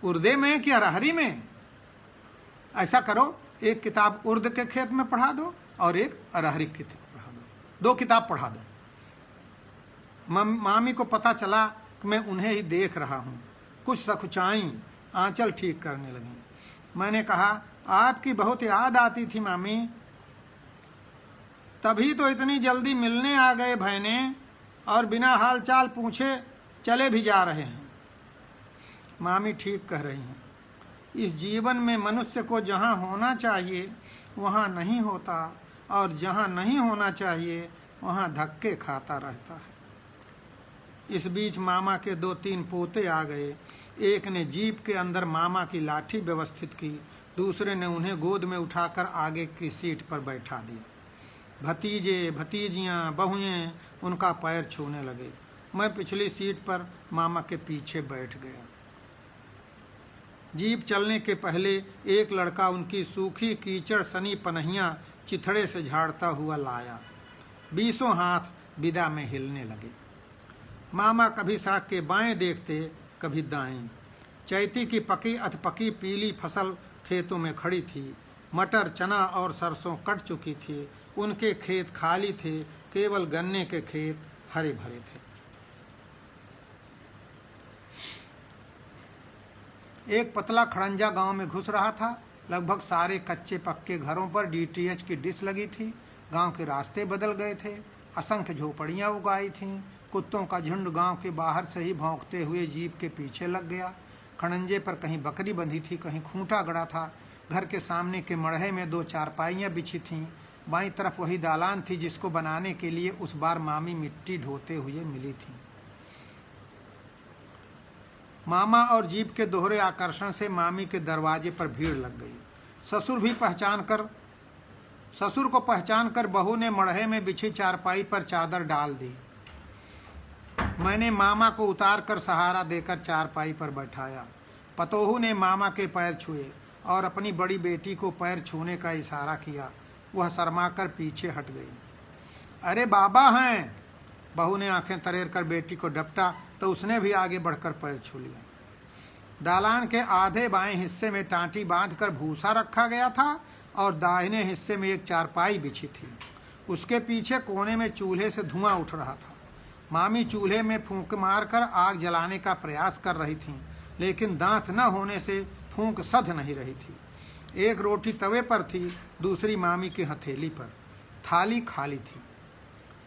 उर्दे में कि अरहरी में? ऐसा करो, 1 किताब उर्द के खेत में पढ़ा दो और 1 अरहरी के खेत में पढ़ा दो। 2 किताब पढ़ा दो। मामी को पता चला कि मैं उन्हें ही देख रहा हूँ। कुछ सकुचाई, आंचल ठीक करने लगी। मैंने कहा, आपकी बहुत याद आती थी मामी, तभी तो इतनी जल्दी मिलने आ गए बहने, और बिना हालचाल पूछे चले भी जा रहे हैं। मामी ठीक कह रही हैं। इस जीवन में मनुष्य को जहाँ होना चाहिए वहाँ नहीं होता, और जहाँ नहीं होना चाहिए वहाँ धक्के खाता रहता है। इस बीच मामा के 2-3 पोते आ गए। एक ने जीप के अंदर मामा की लाठी व्यवस्थित की, दूसरे ने उन्हें गोद में उठाकर आगे की सीट पर बैठा दिया। भतीजे भतीजियाँ बहुएं उनका पैर छूने लगे। मैं पिछली सीट पर मामा के पीछे बैठ गया। जीप चलने के पहले एक लड़का उनकी सूखी कीचड़ सनी पनहियां चिथड़े से झाड़ता हुआ लाया। 20 हाथ विदा में हिलने लगे। मामा कभी सड़क के बाएं देखते, कभी दाएं। चैती की पकी अधपकी पीली फसल खेतों में खड़ी थी। मटर, चना और सरसों कट चुकी थी। उनके खेत खाली थे, केवल गन्ने के खेत हरे भरे थे। एक पतला खड़ंजा गांव में घुस रहा था। लगभग सारे कच्चे पक्के घरों पर डीटीएच की डिश लगी थी। गांव के रास्ते बदल गए थे। असंख्य झोपड़ियां उगाई थीं। कुत्तों का झुंड गांव के बाहर से ही भौंकते हुए जीप के पीछे लग गया। खड़ंजे पर कहीं बकरी बंधी थी, कहीं खूंटा गड़ा था। घर के सामने के मड़हे में 2 चारपाइयां बिछी थीं। बाईं तरफ वही दालान थी जिसको बनाने के लिए उस बार मामी मिट्टी ढोते हुए मिली थी। मामा और जीप के दोहरे आकर्षण से मामी के दरवाजे पर भीड़ लग गई। ससुर को पहचान कर बहू ने मड़हे में बिछी चारपाई पर चादर डाल दी। मैंने मामा को उतार कर सहारा देकर चारपाई पर बैठाया। पतोहू ने मामा के पैर छुए और अपनी बड़ी बेटी को पैर छूने का इशारा किया। वह शर्माकर पीछे हट गई। अरे बाबा हैं। बहू ने आंखें तरेर कर बेटी को डपटा तो उसने भी आगे बढ़कर पैर छू लिया। दालान के आधे बाएं हिस्से में टांटी बांधकर भूसा रखा गया था और दाहिने हिस्से में एक चारपाई बिछी थी। उसके पीछे कोने में चूल्हे से धुआं उठ रहा था। मामी चूल्हे में फूंक मारकर आग जलाने का प्रयास कर रही थीं, लेकिन दांत न होने से फूंक सध नहीं रही थी। एक रोटी तवे पर थी, दूसरी मामी की हथेली पर। थाली खाली थी।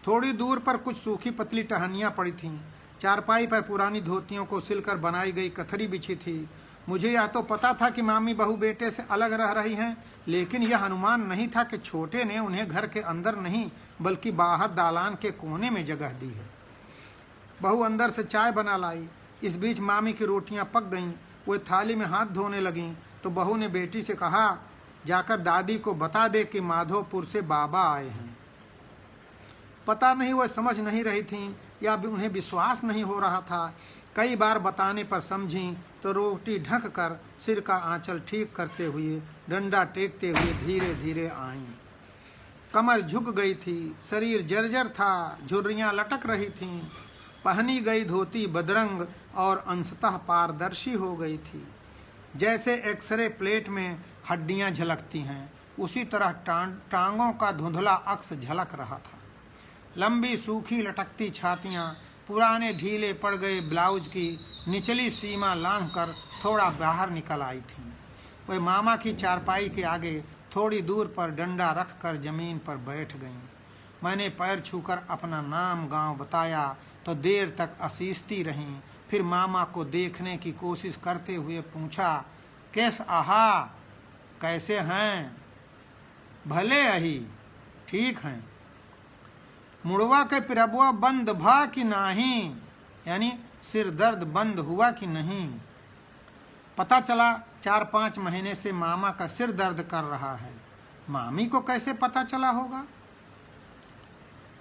थोड़ी दूर पर कुछ सूखी पतली टहनियाँ पड़ी थीं। चारपाई पर पुरानी धोतियों को सिलकर बनाई गई कथरी बिछी थी। मुझे या तो पता था कि मामी बहू बेटे से अलग रह रही हैं, लेकिन यह अनुमान नहीं था कि छोटे ने उन्हें घर के अंदर नहीं बल्कि बाहर दालान के कोने में जगह दी है। बहू अंदर से चाय बना लाई। इस बीच मामी की रोटियां पक गईं। वो थाली में हाथ धोने लगीं तो बहू ने बेटी से कहा, जाकर दादी को बता दे कि माधोपुर से बाबा आए हैं। पता नहीं वह समझ नहीं रही थीं या उन्हें विश्वास नहीं हो रहा था। कई बार बताने पर समझीं तो रोटी ढक कर सिर का आंचल ठीक करते हुए, डंडा टेकते हुए धीरे धीरे आईं। कमर झुक गई थी, शरीर जर्जर था, झुर्रियां लटक रही थीं। पहनी गई धोती बदरंग और अंशतः पारदर्शी हो गई थी। जैसे एक्सरे प्लेट में हड्डियां झलकती हैं, उसी तरह टांगों का धुंधला अक्स झलक रहा था। लंबी सूखी लटकती छातियां पुराने ढीले पड़ गए ब्लाउज की निचली सीमा लांघकर थोड़ा बाहर निकल आई थीं। वह मामा की चारपाई के आगे थोड़ी दूर पर डंडा रखकर जमीन पर बैठ गईं। मैंने पैर छूकर अपना नाम गांव बताया तो देर तक असीसती रहीं। फिर मामा को देखने की कोशिश करते हुए पूछा, कैस आहा, कैसे हैं? भले अही, ठीक हैं। मुड़वा के पिरबुआ बंद भा कि नहीं, यानी सिर दर्द बंद हुआ कि नहीं। पता चला 4-5 महीने से मामा का सिर दर्द कर रहा है। मामी को कैसे पता चला होगा?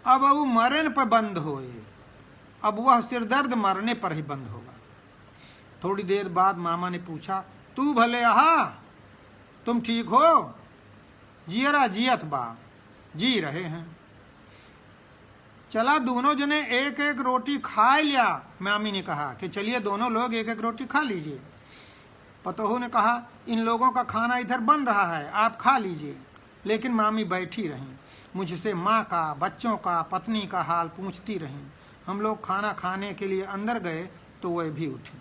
अब वो मरने पर बंद होए। अब वह सिर दर्द मरने पर ही बंद होगा। थोड़ी देर बाद मामा ने पूछा, तू भले आहा, तुम ठीक हो? जियरा जियत बा, जी रहे हैं। चला दोनों जने एक एक रोटी खा लिया। मामी ने कहा कि चलिए दोनों लोग एक एक रोटी खा लीजिए। पतोहू ने कहा, इन लोगों का खाना इधर बन रहा है, आप खा लीजिए। लेकिन मामी बैठी रहीं, मुझसे माँ का, बच्चों का, पत्नी का हाल पूछती रहीं। हम लोग खाना खाने के लिए अंदर गए तो वह भी उठी।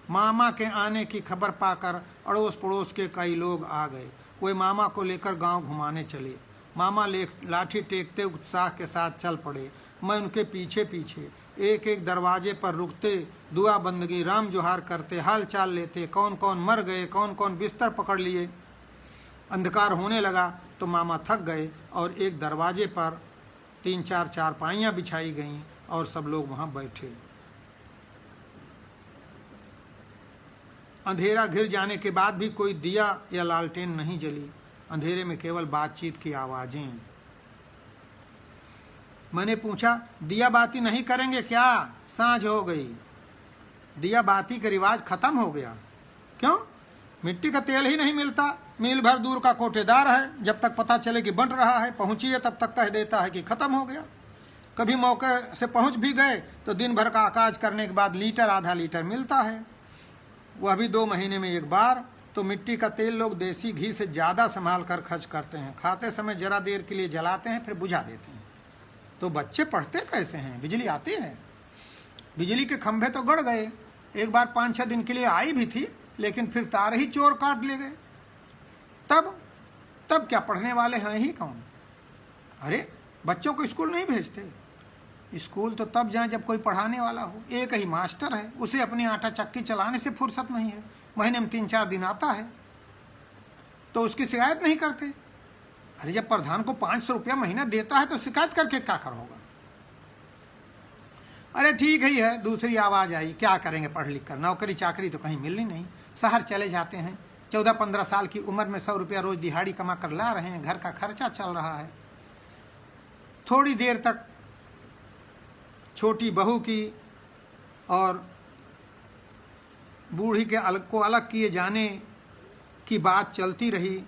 मामा के आने की खबर पाकर अड़ोस पड़ोस के कई लोग आ गए। वे मामा को लेकर गांव घुमाने चले। मामा लाठी टेकते उत्साह के साथ चल पड़े। मैं उनके पीछे पीछे। एक एक दरवाजे पर रुकते, दुआ बंदगी, राम जोहार करते, हाल चाल लेते, कौन कौन मर गए, कौन कौन बिस्तर पकड़ लिए। अंधकार होने लगा तो मामा थक गए और एक दरवाजे पर 3-4 चारपाइयाँ बिछाई गईं और सब लोग वहाँ बैठे। अंधेरा घिर जाने के बाद भी कोई दिया या लालटेन नहीं जली। अंधेरे में केवल बातचीत की आवाजें। मैंने पूछा, दिया बाती नहीं करेंगे क्या? सांझ हो गई। दिया बाती का रिवाज खत्म हो गया। क्यों? मिट्टी का तेल ही नहीं मिलता, मील भर दूर का कोटेदार है, जब तक पता चले कि बन रहा है पहुंचिए तब तक कह देता है कि खत्म हो गया। कभी मौके से पहुंच भी गए तो दिन भर का आकाज करने के बाद लीटर आधा लीटर मिलता है, वह भी 2 महीने में एक बार। तो मिट्टी का तेल लोग देसी घी से ज़्यादा संभाल कर खर्च करते हैं। खाते समय जरा देर के लिए जलाते हैं फिर बुझा देते हैं। तो बच्चे पढ़ते कैसे हैं? बिजली आती है, बिजली के खंभे तो गड़ गए, एक बार 5-6 दिन के लिए आई भी थी, लेकिन फिर तार ही चोर काट ले गए। तब क्या पढ़ने वाले हैं ही कौन? अरे बच्चों को स्कूल नहीं भेजते, स्कूल तो तब जाए जब कोई पढ़ाने वाला हो। एक ही मास्टर है, उसे अपनी आटा चक्की चलाने से फुर्सत नहीं है, महीने में 3-4 दिन आता है तो उसकी शिकायत नहीं करते। अरे जब प्रधान को 500 रुपया महीना देता है तो शिकायत करके क्या कर होगा? अरे ठीक ही है, दूसरी आवाज़ आई, क्या करेंगे पढ़ लिख कर, नौकरी चाकरी तो कहीं मिलनी नहीं, शहर चले जाते हैं। 14-15 साल की उम्र में 100 रुपया रोज दिहाड़ी कमा कर ला रहे हैं, घर का खर्चा चल रहा है। थोड़ी देर तक छोटी बहू की और बूढ़ी के को अलग किए जाने की बात चलती रही।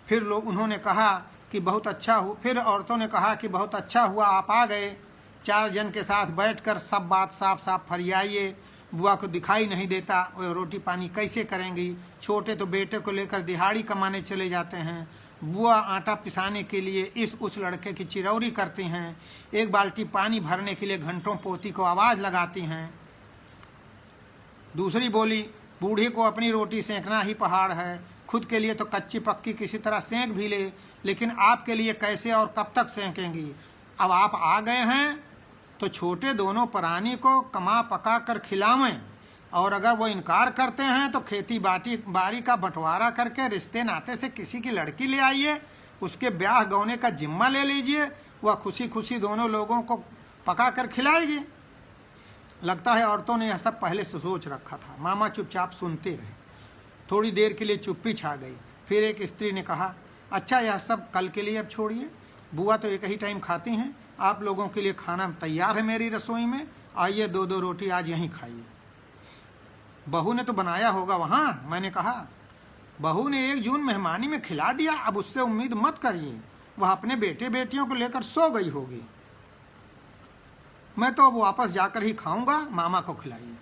फिर लोग उन्होंने कहा कि बहुत अच्छा हो, फिर औरतों ने कहा कि बहुत अच्छा हुआ आप आ गए, 4 जन के साथ बैठकर सब बात साफ साफ फरियाइए। बुआ को दिखाई नहीं देता, वो रोटी पानी कैसे करेंगी? छोटे तो बेटे को लेकर दिहाड़ी कमाने चले जाते हैं, बुआ आटा पिसाने के लिए उस लड़के की चिरौरी करती हैं, एक बाल्टी पानी भरने के लिए घंटों पोती को आवाज़ लगाती हैं। दूसरी बोली, बूढ़ी को अपनी रोटी सेंकना ही पहाड़ है, खुद के लिए तो कच्ची पक्की किसी तरह सेंक भी ले, लेकिन आपके लिए कैसे और कब तक सेंकेंगी? अब आप आ गए हैं तो छोटे दोनों प्राणी को कमा पका कर खिलावें, और अगर वो इनकार करते हैं तो खेती बाड़ी का बंटवारा करके रिश्ते नाते से किसी की लड़की ले आइए, उसके ब्याह गौने का जिम्मा ले लीजिए, वह खुशी खुशी दोनों लोगों को पका कर खिलाएगी। लगता है औरतों ने यह सब पहले से सोच रखा था। मामा चुपचाप सुनते रहे। थोड़ी देर के लिए चुप्पी छा गई। फिर एक स्त्री ने कहा, अच्छा यह सब कल के लिए अब छोड़िए, बुआ तो एक ही टाइम खाती हैं, आप लोगों के लिए खाना तैयार है मेरी रसोई में, आइए 2-2 रोटी आज यहीं खाइए। बहू ने तो बनाया होगा वहाँ, मैंने कहा। बहू ने 1 जून मेहमानी में खिला दिया, अब उससे उम्मीद मत करिए, वह अपने बेटे बेटियों को लेकर सो गई होगी। मैं तो अब वापस जाकर ही खाऊंगा, मामा को खिलाइए।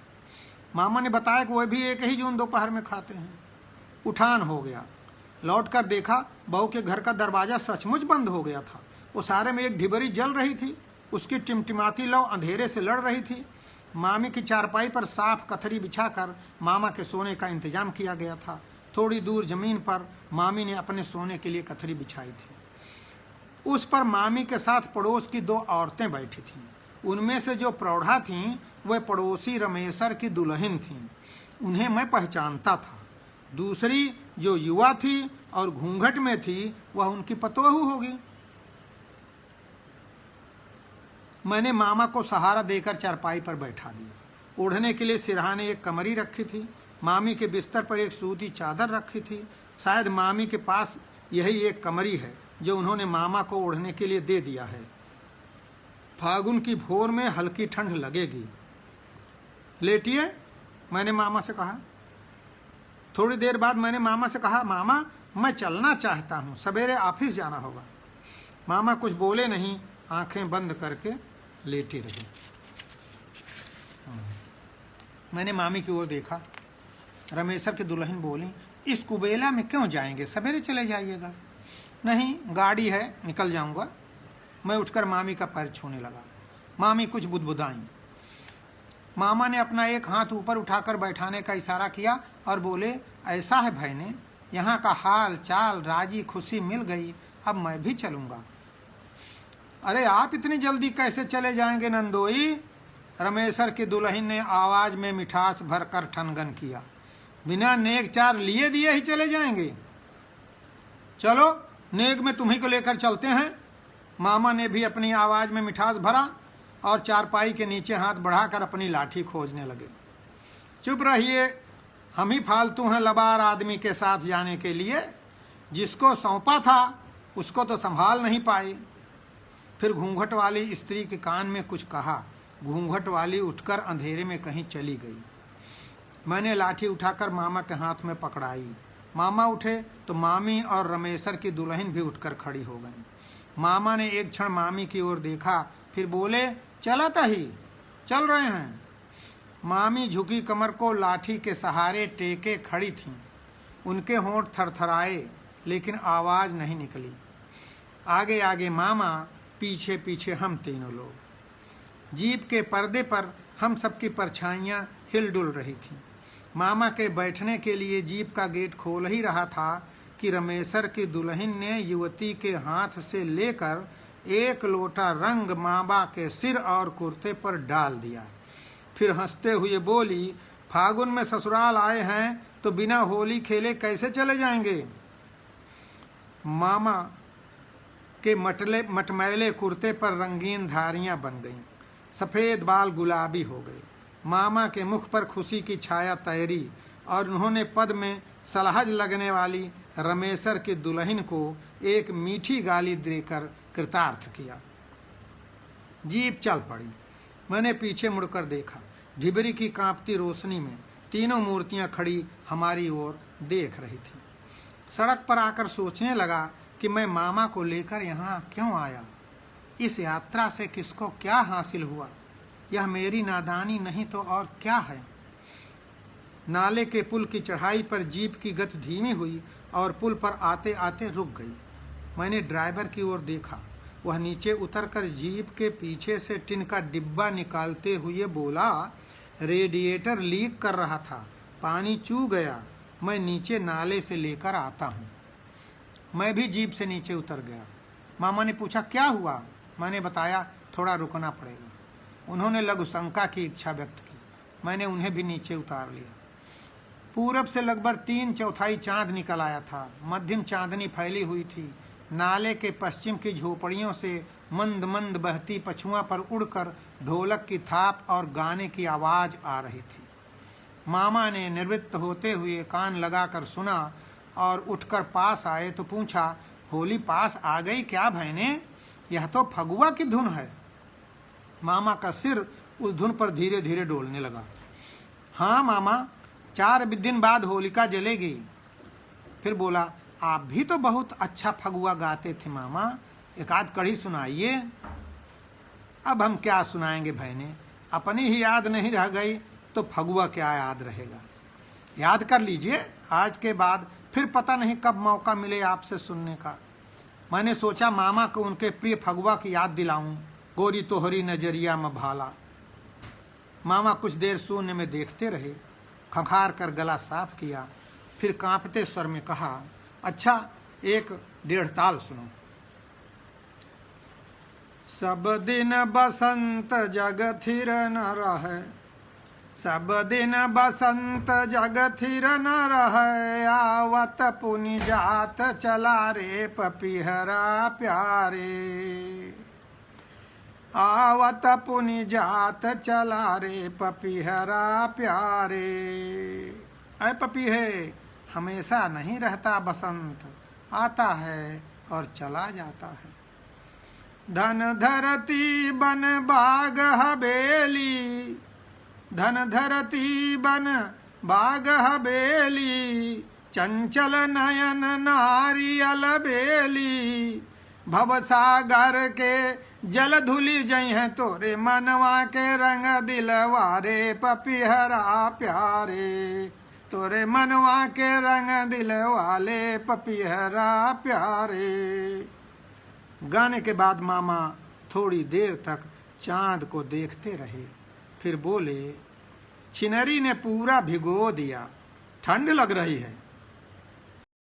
मामा ने बताया कि वह भी 1 ही जून दोपहर में खाते हैं। उठान हो गया। लौटकर देखा बहू के घर का दरवाज़ा सचमुच बंद हो गया था। उसारे में एक ढिबरी जल रही थी, उसकी टिमटिमाती लौ अंधेरे से लड़ रही थी। मामी की चारपाई पर साफ कथरी बिछाकर मामा के सोने का इंतजाम किया गया था। थोड़ी दूर जमीन पर मामी ने अपने सोने के लिए कथरी बिछाई थी। उस पर मामी के साथ पड़ोस की 2 औरतें बैठी थीं। उनमें से जो प्रौढ़ा थीं वह पड़ोसी रमेशर की दुल्हन थीं, उन्हें मैं पहचानता था। दूसरी जो युवा थी और घूंघट में थी वह उनकी पतोहू होगी। मैंने मामा को सहारा देकर चारपाई पर बैठा दिया। ओढ़ने के लिए सिरहाने एक कमरी रखी थी। मामी के बिस्तर पर एक सूती चादर रखी थी। शायद मामी के पास यही एक कमरी है जो उन्होंने मामा को ओढ़ने के लिए दे दिया है। फागुन की भोर में हल्की ठंड लगेगी। लेटिए, मैंने मामा से कहा। थोड़ी देर बाद मैंने मामा से कहा, मामा मैं चलना चाहता हूँ, सवेरे ऑफिस जाना होगा। मामा कुछ बोले नहीं, आंखें बंद करके लेटी रही। मैंने मामी की ओर देखा। रमेशर की दुल्हन बोली, इस कुबेला में क्यों जाएंगे, सवेरे चले जाइएगा। नहीं, गाड़ी है, निकल जाऊंगा। मैं उठकर मामी का पैर छूने लगा। मामी कुछ बुदबुदाई। मामा ने अपना एक हाथ ऊपर उठाकर बैठाने का इशारा किया और बोले, ऐसा है बहने, यहाँ का हाल चाल राजी खुशी मिल गई, अब मैं भी चलूँगा। अरे आप इतनी जल्दी कैसे चले जाएंगे नंदोई? रमेशर की दुल्हन ने आवाज़ में मिठास भरकर ठनगन किया। बिना नेक चार लिए दिए ही चले जाएंगे? चलो नेक में तुम्ही को लेकर चलते हैं। मामा ने भी अपनी आवाज़ में मिठास भरा और चारपाई के नीचे हाथ बढ़ाकर अपनी लाठी खोजने लगे। चुप रहिए, हम ही फालतू हैं लबार आदमी के साथ जाने के लिए, जिसको सौंपा था उसको तो संभाल नहीं पाए। फिर घूंघट वाली स्त्री के कान में कुछ कहा घूंघट वाली उठकर अंधेरे में कहीं चली गई। मैंने लाठी उठाकर मामा के हाथ में पकड़ाई। मामा उठे तो मामी और रमेशर की दुल्हन भी उठकर खड़ी हो गई। मामा ने एक क्षण मामी की ओर देखा, फिर बोले, चला तही, चल रहे हैं। मामी झुकी कमर को लाठी के सहारे टेके खड़ी थीं। उनके होंठ थरथराए, लेकिन आवाज नहीं निकली। आगे आगे मामा, पीछे पीछे हम तीनों लोग। जीप के पर्दे पर हम सबकी परछाइयां हिल डुल रही थीं। मामा के बैठने के लिए जीप का गेट खोल ही रहा था कि रमेशर की दुल्हन ने युवती के हाथ से लेकर एक लोटा रंग मामा के सिर और कुर्ते पर डाल दिया। फिर हंसते हुए बोली, फागुन में ससुराल आए हैं तो बिना होली खेले कैसे चले जाएंगे। मामा के मटमैले कुर्ते पर रंगीन धारियां बन गईं। सफ़ेद बाल गुलाबी हो गए। मामा के मुख पर खुशी की छाया तैरी और उन्होंने पद में सलहज लगने वाली रमेशर की दुल्हन को एक मीठी गाली देकर कृतार्थ किया। जीप चल पड़ी। मैंने पीछे मुड़कर देखा। ढिबरी की कांपती रोशनी में तीनों मूर्तियां खड़ी हमारी ओर देख रही थी। सड़क पर आकर सोचने लगा कि मैं मामा को लेकर यहाँ क्यों आया। इस यात्रा से किसको क्या हासिल हुआ। यह मेरी नादानी नहीं तो और क्या है। नाले के पुल की चढ़ाई पर जीप की गति धीमी हुई और पुल पर आते आते रुक गई। मैंने ड्राइवर की ओर देखा। वह नीचे उतरकर जीप के पीछे से टिन का डिब्बा निकालते हुए बोला, रेडिएटर लीक कर रहा था, पानी चू गया, मैं नीचे नाले से लेकर आता हूँ। मैं भी जीप से नीचे उतर गया। मामा ने पूछा, क्या हुआ। मैंने बताया, थोड़ा रुकना पड़ेगा। उन्होंने लघु शंका की इच्छा व्यक्त की। मैंने उन्हें भी नीचे उतार लिया। पूरब से लगभग 3/4 चांद निकल आया था। मध्यम चांदनी फैली हुई थी। नाले के पश्चिम की झोपड़ियों से मंद मंद बहती पछुआ पर उड़कर ढोलक की थाप और गाने की आवाज आ रही थी। मामा ने निवृत्त होते हुए कान लगाकर सुना और उठकर पास आए तो पूछा, होली पास आ गई क्या बहने? यह तो फगुआ की धुन है। मामा का सिर उस धुन पर धीरे धीरे डोलने लगा। हाँ मामा, 4 दिन बाद होलिका जलेगी। फिर बोला, आप भी तो बहुत अच्छा फगुआ गाते थे मामा, एक आध कड़ी सुनाइए। अब हम क्या सुनाएंगे बहने, अपनी ही याद नहीं रह गई तो फगुआ क्या याद रहेगा। याद कर लीजिए, आज के बाद फिर पता नहीं कब मौका मिले आपसे सुनने का। मैंने सोचा मामा को उनके प्रिय फगुआ की याद दिलाऊं, गोरी तोहरी नजरिया में भाला। मामा कुछ देर शून्य में देखते रहे, खंखार कर गला साफ किया, फिर कांपते स्वर में कहा, अच्छा 1-1.5 ताल सुनो। सब दिन बसंत जग थिर न रहे, सब दिन बसंत जग थिर न रहे, आवत पुनि जात चला रे पपीहरा प्यारे, आवत पुनि जात चला रे पपीहरा प्यारे। ऐ पपीहे, हमेशा नहीं रहता बसंत, आता है और चला जाता है। धन धरती बन बाग हवेली, धन धरती बन बाग हवेली, चंचल नयन नारियल बेली, भवसागर के जल धुली जई हैं तोरे मनवा के रंग दिलवारे पपीहरा प्यारे, तोरे मनवा के रंग दिल वाले पपीहरा प्यारे। गाने के बाद मामा थोड़ी देर तक चांद को देखते रहे, फिर बोले, छिनरी ने पूरा भिगो दिया, ठंड लग रही है।